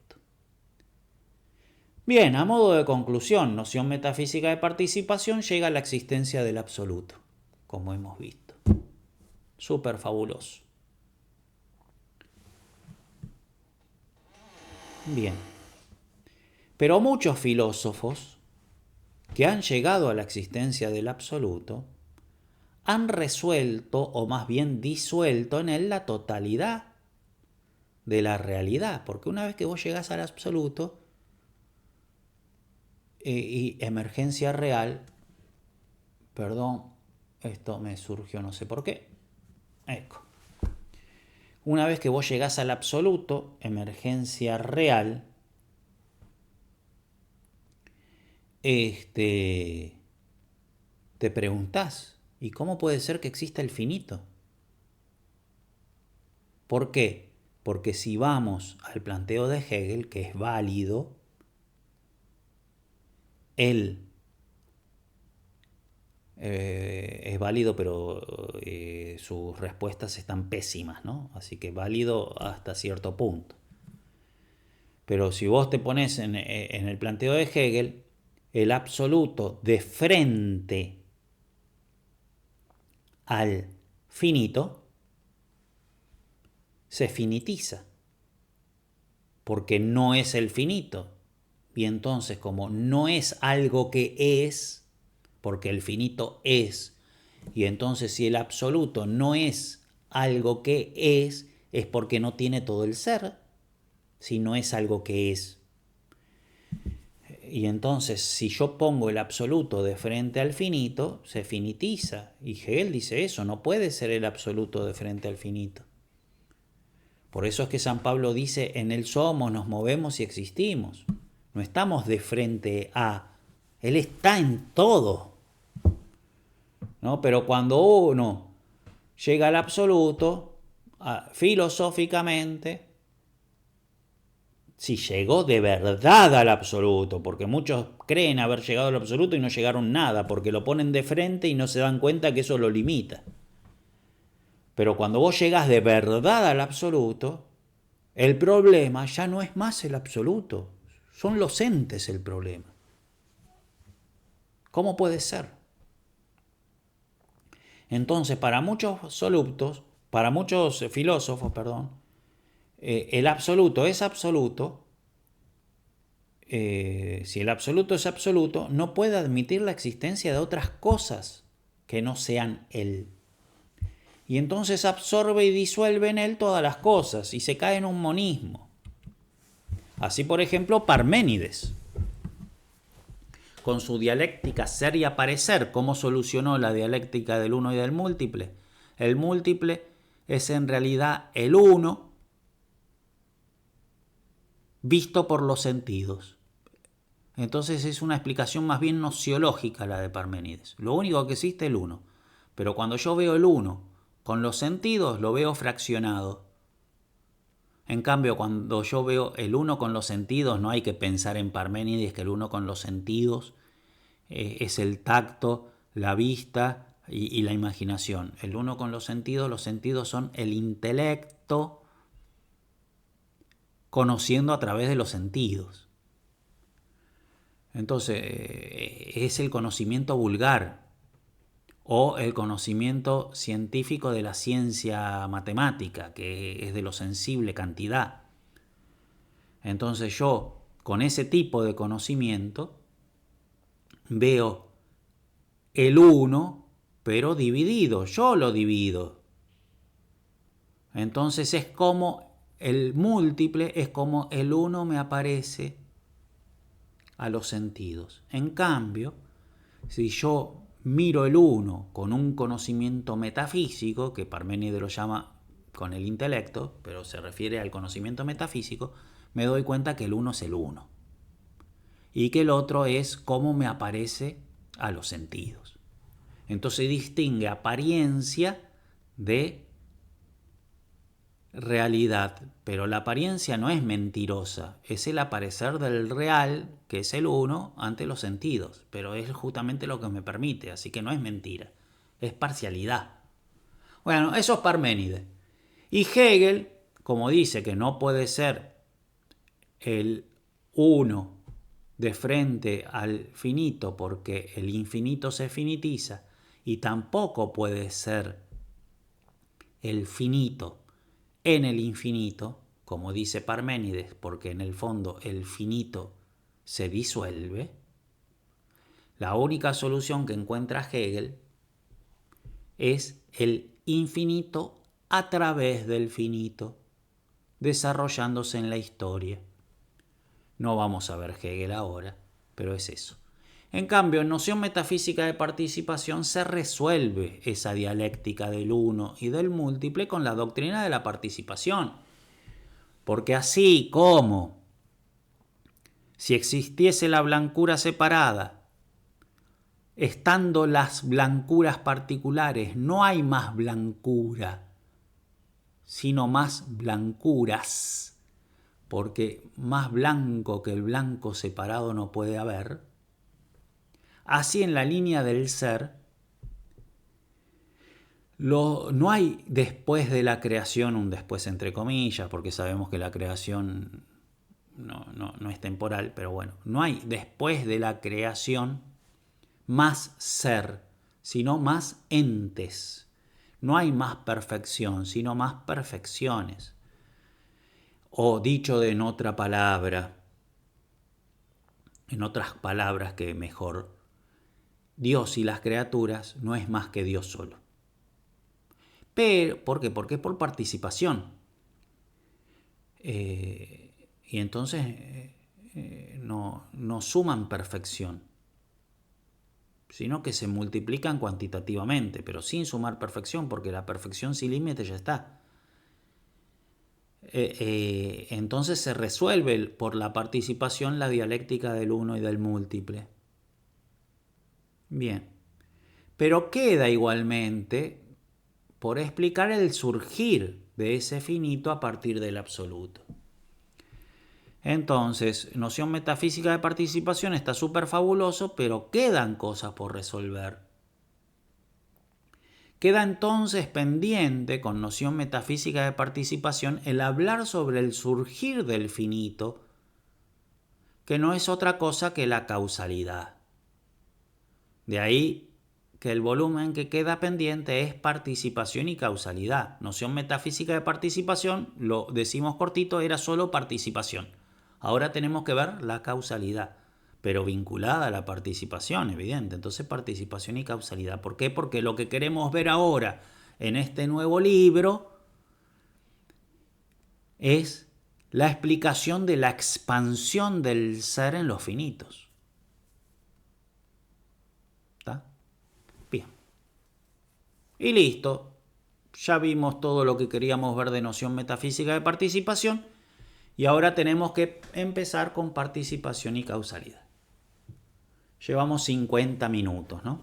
Bien, a modo de conclusión, noción metafísica de participación llega a la existencia del absoluto, como hemos visto. Súper fabuloso. Bien. Pero muchos filósofos que han llegado a la existencia del absoluto han resuelto, o más bien disuelto en él, la totalidad de la realidad. Porque una vez que vos llegás al absoluto, y emergencia real, perdón, esto me surgió no sé por qué, una vez que vos llegás al absoluto, emergencia real, te preguntás, ¿y cómo puede ser que exista el finito? ¿Por qué? Porque si vamos al planteo de Hegel, que es válido, él es válido, pero sus respuestas están pésimas, ¿no? Así que válido hasta cierto punto. Pero si vos te pones en el planteo de Hegel, el absoluto de frente al finito se finitiza, porque no es el finito. Y entonces, como no es algo que es, porque el finito es, y entonces si el absoluto no es algo que es porque no tiene todo el ser, si no es algo que es. Y entonces, si yo pongo el absoluto de frente al finito, se finitiza. Y Hegel dice eso, no puede ser el absoluto de frente al finito. Por eso es que San Pablo dice, en él somos, nos movemos y existimos. No estamos de frente a, él está en todo, ¿no? Pero cuando uno llega al absoluto, filosóficamente, si llegó de verdad al absoluto, porque muchos creen haber llegado al absoluto y no llegaron nada, porque lo ponen de frente y no se dan cuenta que eso lo limita. Pero cuando vos llegás de verdad al absoluto, el problema ya no es más el absoluto, son los entes el problema. ¿Cómo puede ser? Entonces, para muchos filósofos, el absoluto es absoluto. Si el absoluto es absoluto, no puede admitir la existencia de otras cosas que no sean él. Y entonces absorbe y disuelve en él todas las cosas y se cae en un monismo. Así, por ejemplo, Parménides, con su dialéctica ser y aparecer, ¿cómo solucionó la dialéctica del uno y del múltiple? El múltiple es en realidad el uno visto por los sentidos. Entonces es una explicación más bien nociológica la de Parménides. Lo único que existe es el uno. Pero cuando yo veo el uno con los sentidos, lo veo fraccionado. En cambio, cuando yo veo el uno con los sentidos, no hay que pensar en Parménides, que el uno con los sentidos es el tacto, la vista y la imaginación. El uno con los sentidos son el intelecto conociendo a través de los sentidos. Entonces, es el conocimiento vulgar o el conocimiento científico de la ciencia matemática, que es de lo sensible, cantidad. Entonces yo, con ese tipo de conocimiento, veo el uno, pero dividido, yo lo divido. Entonces es como el múltiple, es como el uno me aparece a los sentidos. En cambio, si yo miro el uno con un conocimiento metafísico, que Parménides lo llama con el intelecto, pero se refiere al conocimiento metafísico, me doy cuenta que el uno es el uno. Y que el otro es cómo me aparece a los sentidos. Entonces distingue apariencia de realidad, pero la apariencia no es mentirosa, es el aparecer del real, que es el uno, ante los sentidos, pero es justamente lo que me permite, así que no es mentira, es parcialidad. Bueno, eso es Parménides. Y Hegel, como dice que no puede ser el uno de frente al finito porque el infinito se finitiza, y tampoco puede ser el finito en el infinito, como dice Parménides, porque en el fondo el finito se disuelve. La única solución que encuentra Hegel es el infinito a través del finito, desarrollándose en la historia. No vamos a ver Hegel ahora, pero es eso. En cambio, en noción metafísica de participación se resuelve esa dialéctica del uno y del múltiple con la doctrina de la participación. Porque así como si existiese la blancura separada, estando las blancuras particulares, no hay más blancura, sino más blancuras, porque más blanco que el blanco separado no puede haber. Así en la línea del ser, no hay después de la creación, un después entre comillas, porque sabemos que la creación no es temporal, pero bueno, no hay después de la creación más ser, sino más entes. No hay más perfección, sino más perfecciones. O dicho en otra palabra, en otras palabras que mejor, Dios y las criaturas no es más que Dios solo. Pero, ¿por qué? Porque es por participación. Y entonces no suman perfección, sino que se multiplican cuantitativamente, pero sin sumar perfección, porque la perfección sin límite ya está. Entonces se resuelve por la participación la dialéctica del uno y del múltiple. Bien, pero queda igualmente por explicar el surgir de ese finito a partir del absoluto. Entonces, noción metafísica de participación está súper fabuloso, pero quedan cosas por resolver. Queda entonces pendiente, con noción metafísica de participación, el hablar sobre el surgir del finito, que no es otra cosa que la causalidad. De ahí que el volumen que queda pendiente es participación y causalidad. Noción metafísica de participación, lo decimos cortito, era solo participación. Ahora tenemos que ver la causalidad, pero vinculada a la participación, evidente. Entonces, participación y causalidad. ¿Por qué? Porque lo que queremos ver ahora en este nuevo libro es la explicación de la expansión del ser en los finitos. ¿Está? Bien. Y listo. Ya vimos todo lo que queríamos ver de noción metafísica de participación y ahora tenemos que empezar con participación y causalidad. Llevamos 50 minutos, ¿no?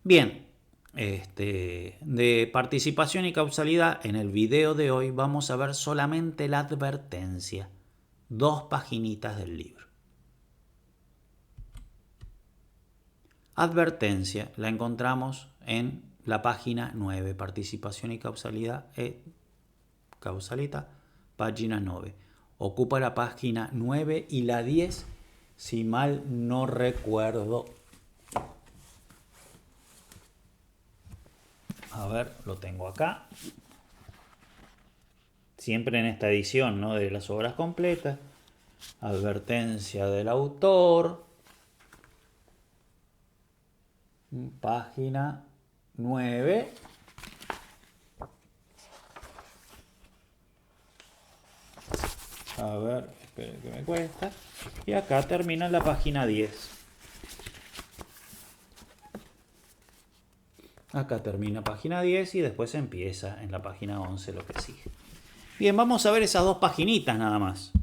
Bien, de participación y causalidad, en el video de hoy vamos a ver solamente la advertencia, 2 paginitas del libro. Advertencia, la encontramos en la página 9, participación y causalidad, página 9. Ocupa la página 9 y la 10, si mal no recuerdo. A ver, lo tengo acá. Siempre en esta edición, ¿no?, de las obras completas. Advertencia del autor. Página 9. A ver, esperen que me cuesta. Y acá termina en la página 10. Acá termina página 10 y después empieza en la página 11 lo que sigue. Bien, vamos a ver esas 2 paginitas nada más.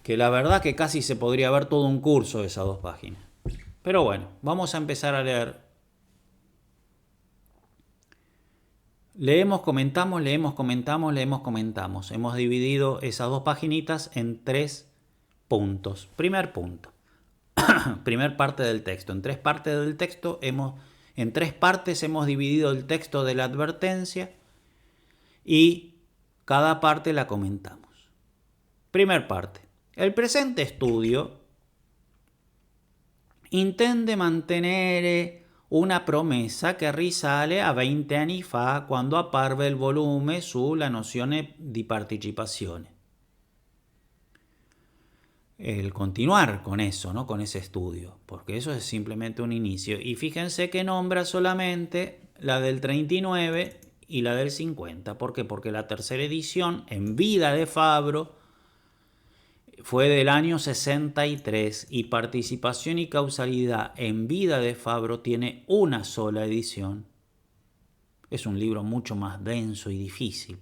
Que la verdad que casi se podría ver todo un curso de esas 2 páginas. Pero bueno, vamos a empezar a leer. Leemos, comentamos, leemos, comentamos, leemos, comentamos. Hemos dividido esas 2 paginitas en 3 puntos. Primer punto. Primer parte del texto. En 3 partes del texto en 3 partes hemos dividido el texto de la advertencia y cada parte la comentamos. Primer parte. El presente estudio intende mantenere una promessa che risale a 20 anni fa, quando apparve il volume sulla nozione di partecipazione. El continuar con eso, ¿no?, con ese estudio, porque eso es simplemente un inicio. Y fíjense que nombra solamente la del 39 y la del 50. ¿Por qué? Porque la tercera edición, en vida de Fabro, fue del año 63 y participación y causalidad en vida de Fabro tiene una sola edición. Es un libro mucho más denso y difícil.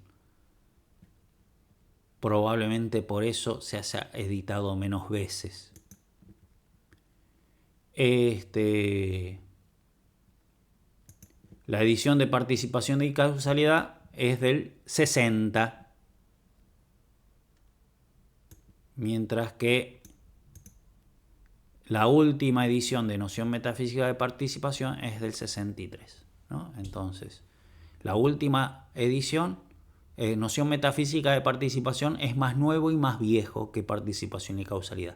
Probablemente por eso se haya editado menos veces. La edición de participación y causalidad es del 60. Mientras que la última edición de noción metafísica de participación es del 63, ¿no? Entonces, la última edición, noción metafísica de participación, es más nuevo y más viejo que participación y causalidad.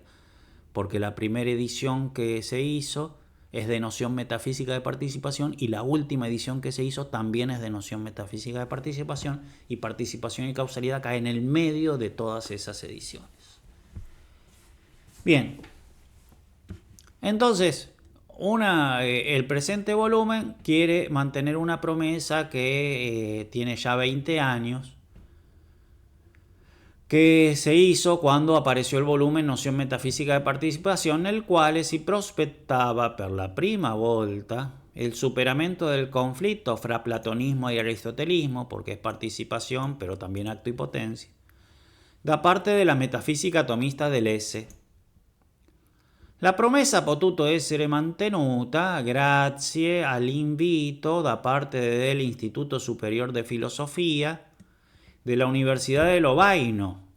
Porque la primera edición que se hizo es de noción metafísica de participación y la última edición que se hizo también es de noción metafísica de participación, y participación y causalidad cae en el medio de todas esas ediciones. Bien, entonces el presente volumen quiere mantener una promesa que tiene ya 20 años, que se hizo cuando apareció el volumen Noción metafísica de participación, nel quale si prospettava per la prima volta el superamento del conflicto fra platonismo y aristotelismo, porque es participación pero también acto y potencia, da parte de la metafísica atomista Deleuze, La promessa ha potuto essere mantenuta grazie all'invito da parte dell'Istituto Superior de Filosofía de la Universidad de Lovaino,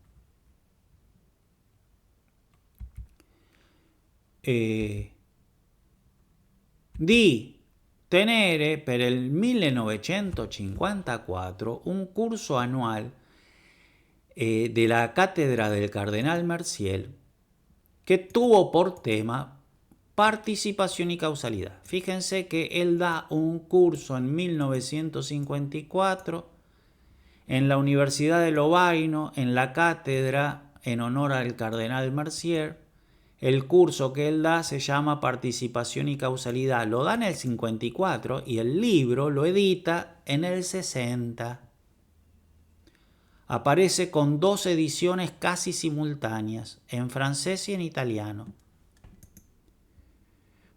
di tenere per il 1954 un curso annual de la cátedra del Cardenal Merciel que tuvo por tema participación y causalidad. Fíjense que él da un curso en 1954 en la Universidad de Lovaino, en la cátedra en honor al Cardenal Mercier. El curso que él da se llama Participación y Causalidad. Lo da en el 54 y el libro lo edita en el 60. Aparece con 2 ediciones casi simultáneas, en francés y en italiano.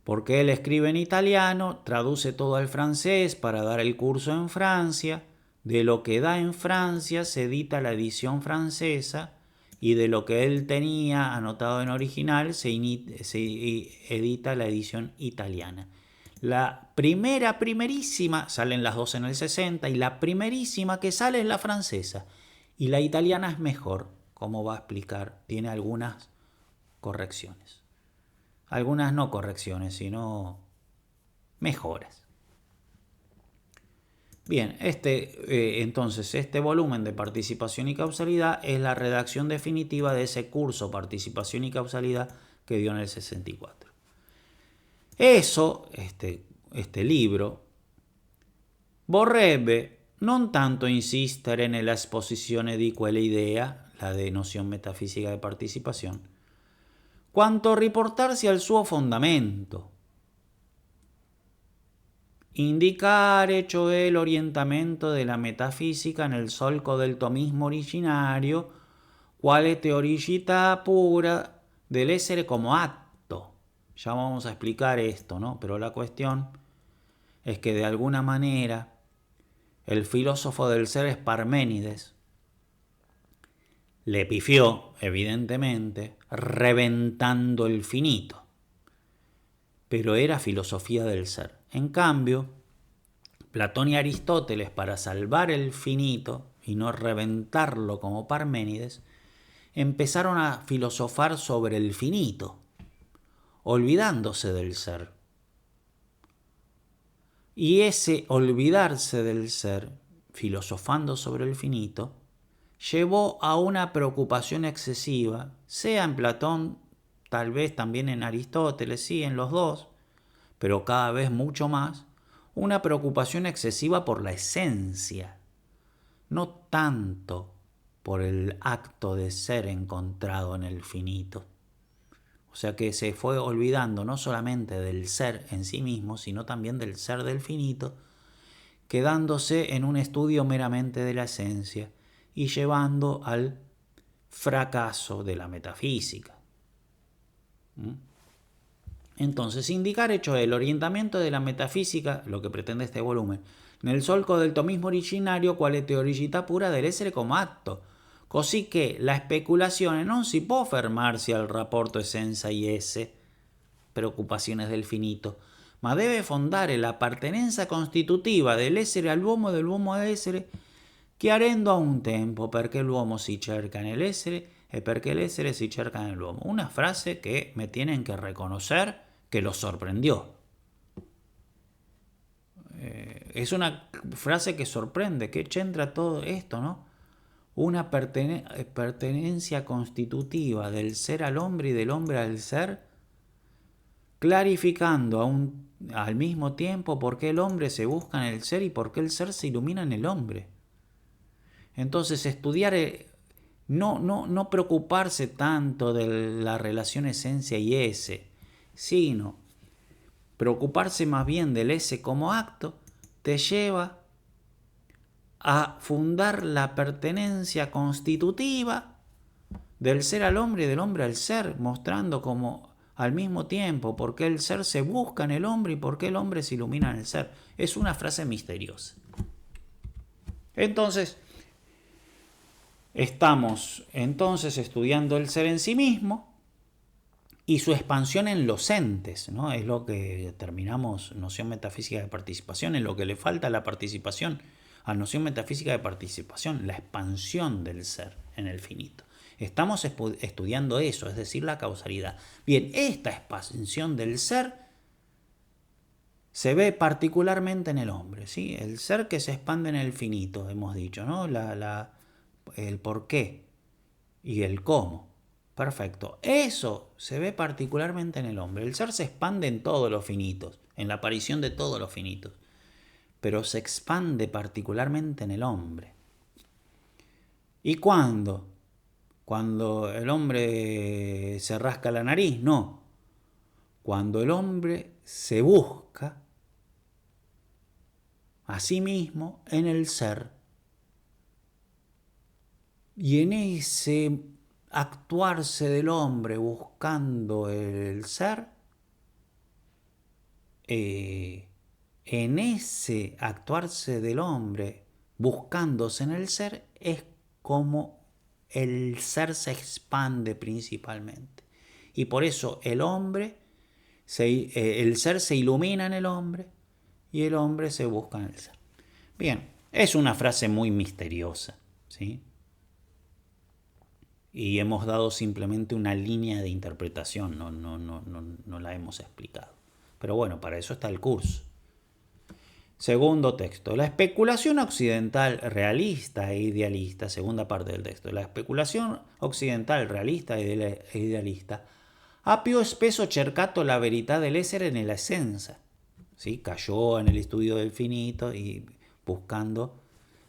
Porque él escribe en italiano, traduce todo al francés para dar el curso en Francia. De lo que da en Francia se edita la edición francesa y de lo que él tenía anotado en original se edita la edición italiana. La primerísima, salen las dos en el 60, y la primerísima que sale es la francesa. Y la italiana es mejor, como va a explicar, tiene algunas correcciones. Algunas no correcciones, sino mejoras. Bien, entonces este volumen de Participación y Causalidad es la redacción definitiva de ese curso Participación y Causalidad que dio en el 64. Eso, este libro, vorrebbe non tanto insistere nella esposizione di quell'idea, la de noción metafisica de participación, quanto riportarsi al suo fondamento, indicare cioè l'orientamento della metafisica nel solco del tomismo originario, quale teoricità pura dell'essere como acto. Ya vamos a explicar esto, ¿no? Pero la cuestión es que de alguna manera el filósofo del ser es Parménides. Le pifió, evidentemente, reventando el finito. Pero era filosofía del ser. En cambio, Platón y Aristóteles, para salvar el finito y no reventarlo como Parménides, empezaron a filosofar sobre el finito, olvidándose del ser. Y ese olvidarse del ser, filosofando sobre el finito, llevó a una preocupación excesiva, sea en Platón, tal vez también en Aristóteles, sí, en los dos, pero cada vez mucho más, una preocupación excesiva por la esencia, no tanto por el acto de ser encontrado en el finito. O sea que se fue olvidando no solamente del ser en sí mismo, sino también del ser del finito, quedándose en un estudio meramente de la esencia y llevando al fracaso de la metafísica. Entonces, indicar hecho el orientamiento de la metafisica, lo que pretende este volumen, nel solco del tomismo originario, quale teoricità pura dell'essere come atto, così che la speculazione non si può fermarsi al rapporto essenza y esse, preoccupaciones del finito, ma deve fondare l'appartenenza constitutiva dell'essere all'uomo e dell'uomo all'essere, chiarendo a un tempo perché l'uomo si cerca nell'essere e perché l'essere si cerca nell'uomo. Una frase que me tienen que reconocer que los sorprendió. Es una frase que sorprende, que entra todo esto, ¿no? Una pertenencia constitutiva del ser al hombre y del hombre al ser, clarificando al mismo tiempo por qué el hombre se busca en el ser y por qué el ser se ilumina en el hombre. Entonces, estudiar, no preocuparse tanto de la relación esencia y ese, sino preocuparse más bien del ese como acto, te lleva a fundar la pertenencia constitutiva del ser al hombre y del hombre al ser, mostrando como al mismo tiempo por qué el ser se busca en el hombre y por qué el hombre se ilumina en el ser. Es una frase misteriosa. Entonces, estamos estudiando el ser en sí mismo y su expansión en los entes, ¿no? Es lo que terminamos, noción metafísica de participación, es lo que le falta a la participación, a noción metafísica de participación, la expansión del ser en el finito. Estamos estudiando eso, es decir, la causalidad. Bien, esta expansión del ser se ve particularmente en el hombre, ¿sí? El ser que se expande en el finito, hemos dicho, ¿no? El por qué y el cómo. Perfecto. Eso se ve particularmente en el hombre. El ser se expande en todos los finitos, en la aparición de todos los finitos, pero se expande particularmente en el hombre. ¿Y cuándo? ¿Cuando el hombre se rasca la nariz? No. Cuando el hombre se busca a sí mismo en el ser, y en ese actuarse del hombre buscando el ser, en ese actuarse del hombre buscándose en el ser, es como el ser se expande principalmente. Y por eso el ser se ilumina en el hombre y el hombre se busca en el ser. Bien, es una frase muy misteriosa, ¿sí? Y hemos dado simplemente una línea de interpretación, no la hemos explicado. Pero bueno, para eso está el curso. Segundo texto. La especulación occidental realista e idealista, segunda parte del texto. La especulación occidental realista e idealista ha più spesso cercato la verità dell'essere nella essenza. ¿Sí? Cayó en el estudio del finito y buscando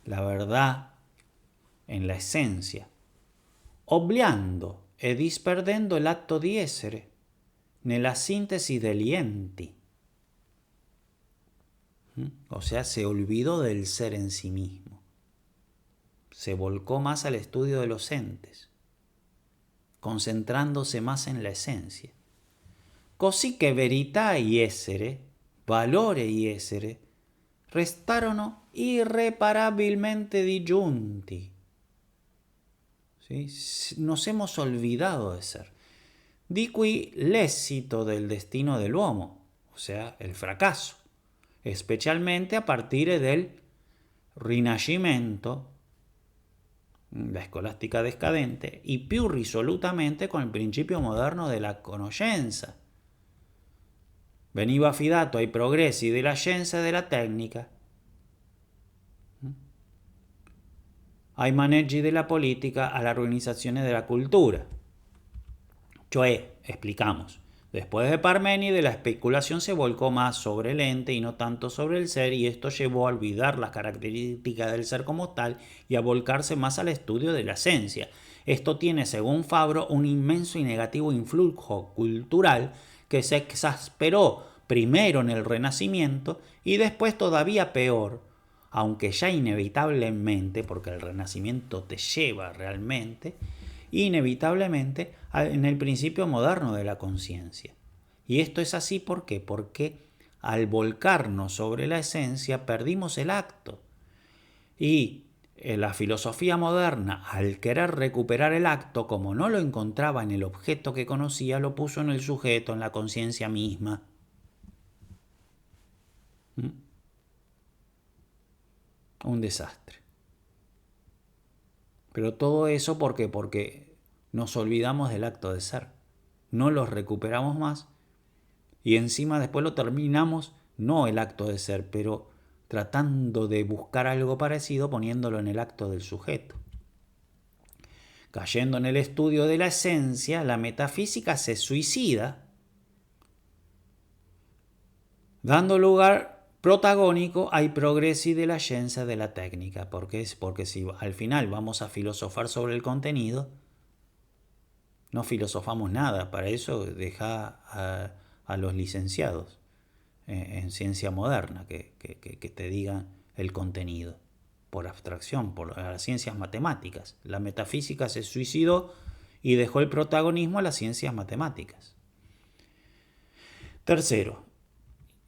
la verdad en la esencia, obbliando e disperdendo l'atto di essere nella sintesi degli enti. O sea, se olvidó del ser en sí mismo. Se volcó más al estudio de los entes, concentrándose más en la esencia. Così che verità e essere, valore e essere, restarono irreparabilmente disgiunti. ¿Sí? Nos hemos olvidado de ser. Di qui l'esito del destino dell'uomo, o sea, el fracaso, especialmente a partir del Rinascimento, la escolástica decadente, y più risolutamente con il principio moderno della conoscenza. Veniva affidato ai progressi della scienza e della tecnica, ai maneggi della politica, alla organizzazione della cultura. Cioè, explicamos, después de Parménides la especulación se volcó más sobre el ente y no tanto sobre el ser, y esto llevó a olvidar las características del ser como tal y a volcarse más al estudio de la esencia. Esto tiene, según Fabro, un inmenso y negativo influjo cultural que se exasperó primero en el Renacimiento y después todavía peor, aunque ya inevitablemente, porque el Renacimiento te lleva realmente, inevitablemente en el principio moderno de la conciencia. Y esto es así ¿por qué? Porque al volcarnos sobre la esencia perdimos el acto. Y la filosofía moderna, al querer recuperar el acto, como no lo encontraba en el objeto que conocía, lo puso en el sujeto, en la conciencia misma. Un desastre. Pero todo eso ¿por qué? Porque nos olvidamos del acto de ser. No lo recuperamos más y encima después lo terminamos, no el acto de ser, pero tratando de buscar algo parecido poniéndolo en el acto del sujeto. Cayendo en el estudio de la esencia, la metafísica se suicida, dando lugar protagónico ai progressi della scienza de la técnica, porque si al final vamos a filosofar sobre el contenido, no filosofamos nada. Para eso deja a los licenciados en ciencia moderna que te digan el contenido, por abstracción, por las ciencias matemáticas. La metafísica se suicidó y dejó el protagonismo a las ciencias matemáticas. Tercero,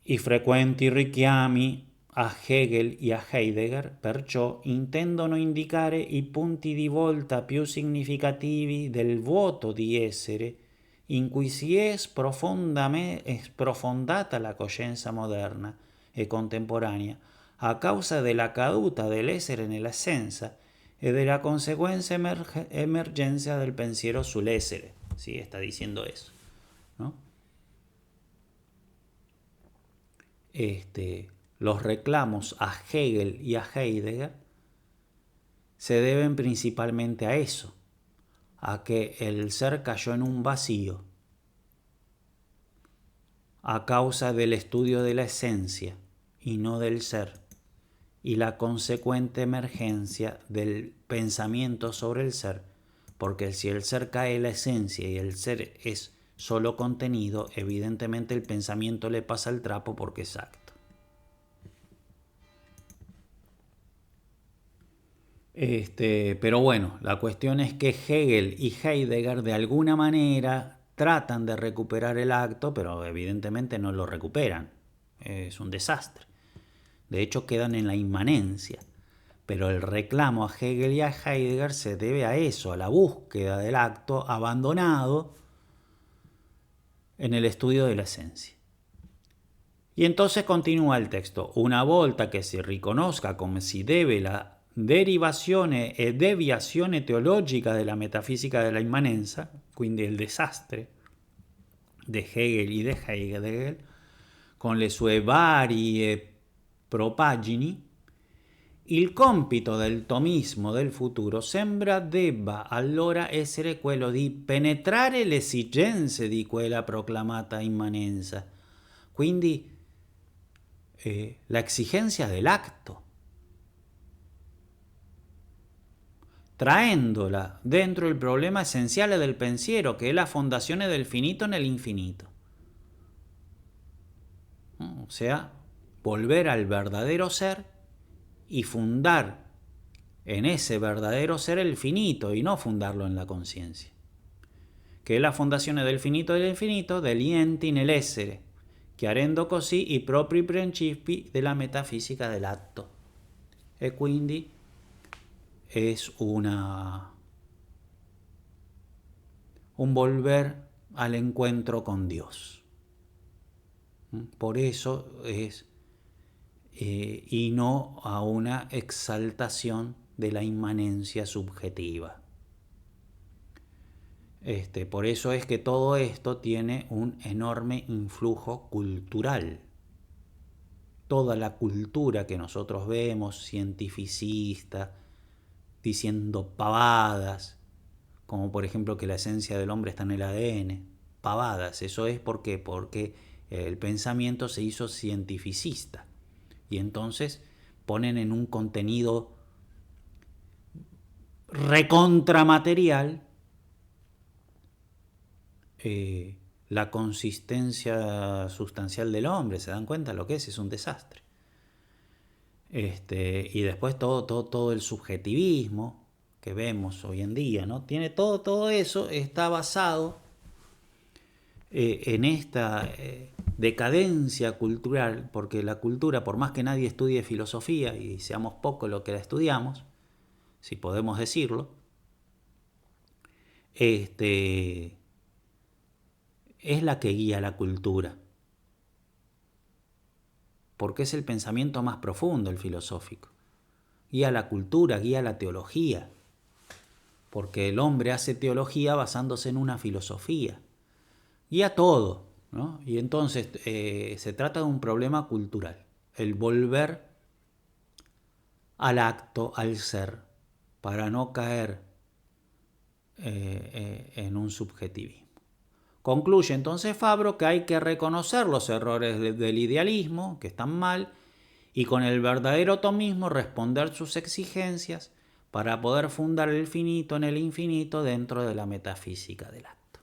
i frequenti richiami a Hegel e a Heidegger perciò intendono indicare i punti di volta più significativi del vuoto di essere in cui si è sprofondata la coscienza moderna e contemporanea a causa della caduta dell'essere nell'essenza e della conseguente emergencia del pensiero sull'essere. Sí, está diciendo eso, ¿no? Los reclamos a Hegel y a Heidegger se deben principalmente a eso, a que el ser cayó en un vacío a causa del estudio de la esencia y no del ser, y la consecuente emergencia del pensamiento sobre el ser, porque si el ser cae en la esencia y el ser es solo contenido, evidentemente el pensamiento le pasa el trapo porque es acto. Pero bueno, la cuestión es que Hegel y Heidegger de alguna manera tratan de recuperar el acto, pero evidentemente no lo recuperan. Es un desastre. De hecho, quedan en la inmanencia. Pero el reclamo a Hegel y a Heidegger se debe a eso, a la búsqueda del acto abandonado en el estudio de la esencia. Y entonces continúa il testo. Una volta che si riconosca come si deve la derivazione e deviazione teologica della metafisica della immanenza, quindi il desastre di Hegel e di Heidegger, con le sue varie propaggini, il compito del tomismo del futuro sembra debba allora essere quello di penetrare le esigenze di quella proclamata immanenza, quindi la exigencia del acto, traendola dentro il problema essenziale del pensiero, che è la fondazione del finito nell'infinito. O sea, volver al verdadero ser y fundar en ese verdadero ser el finito y no fundarlo en la conciencia, che è la fondazione del finito e dell'infinito, degli enti nell'essere, chiarendo così i propri principi della metafisica dell'atto. E quindi es un volver al encuentro con Dios. Por eso es, y no a una exaltación de la inmanencia subjetiva. Por eso es que todo esto tiene un enorme influjo cultural. Toda la cultura que nosotros vemos, cientificista, diciendo pavadas, como por ejemplo que la esencia del hombre está en el ADN, pavadas, eso es porque el pensamiento se hizo cientificista y entonces ponen en un contenido recontramaterial la consistencia sustancial del hombre. ¿Se dan cuenta lo que es? Es un desastre. Y después todo el subjetivismo que vemos hoy en día, ¿no? Tiene todo eso está basado en esta decadencia cultural, porque la cultura, por más que nadie estudie filosofía y seamos pocos los que la estudiamos, si podemos decirlo, es la que guía la cultura, porque es el pensamiento más profundo, el filosófico. Guía la cultura, guía la teología, porque el hombre hace teología basándose en una filosofía. Guía todo, ¿no? Y entonces se trata de un problema cultural, el volver al acto, al ser, para no caer en un subjetivismo. Concluye entonces Fabro que hay que reconocer los errores del idealismo, que están mal, y con el verdadero tomismo responder sus exigencias para poder fundar el finito en el infinito dentro de la metafísica del acto.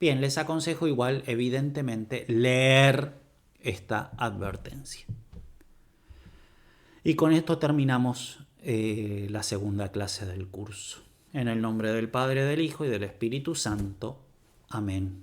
Bien, les aconsejo igual, evidentemente, leer esta advertencia. Y con esto terminamos la segunda clase del curso. En el nombre del Padre, del Hijo y del Espíritu Santo. Amén.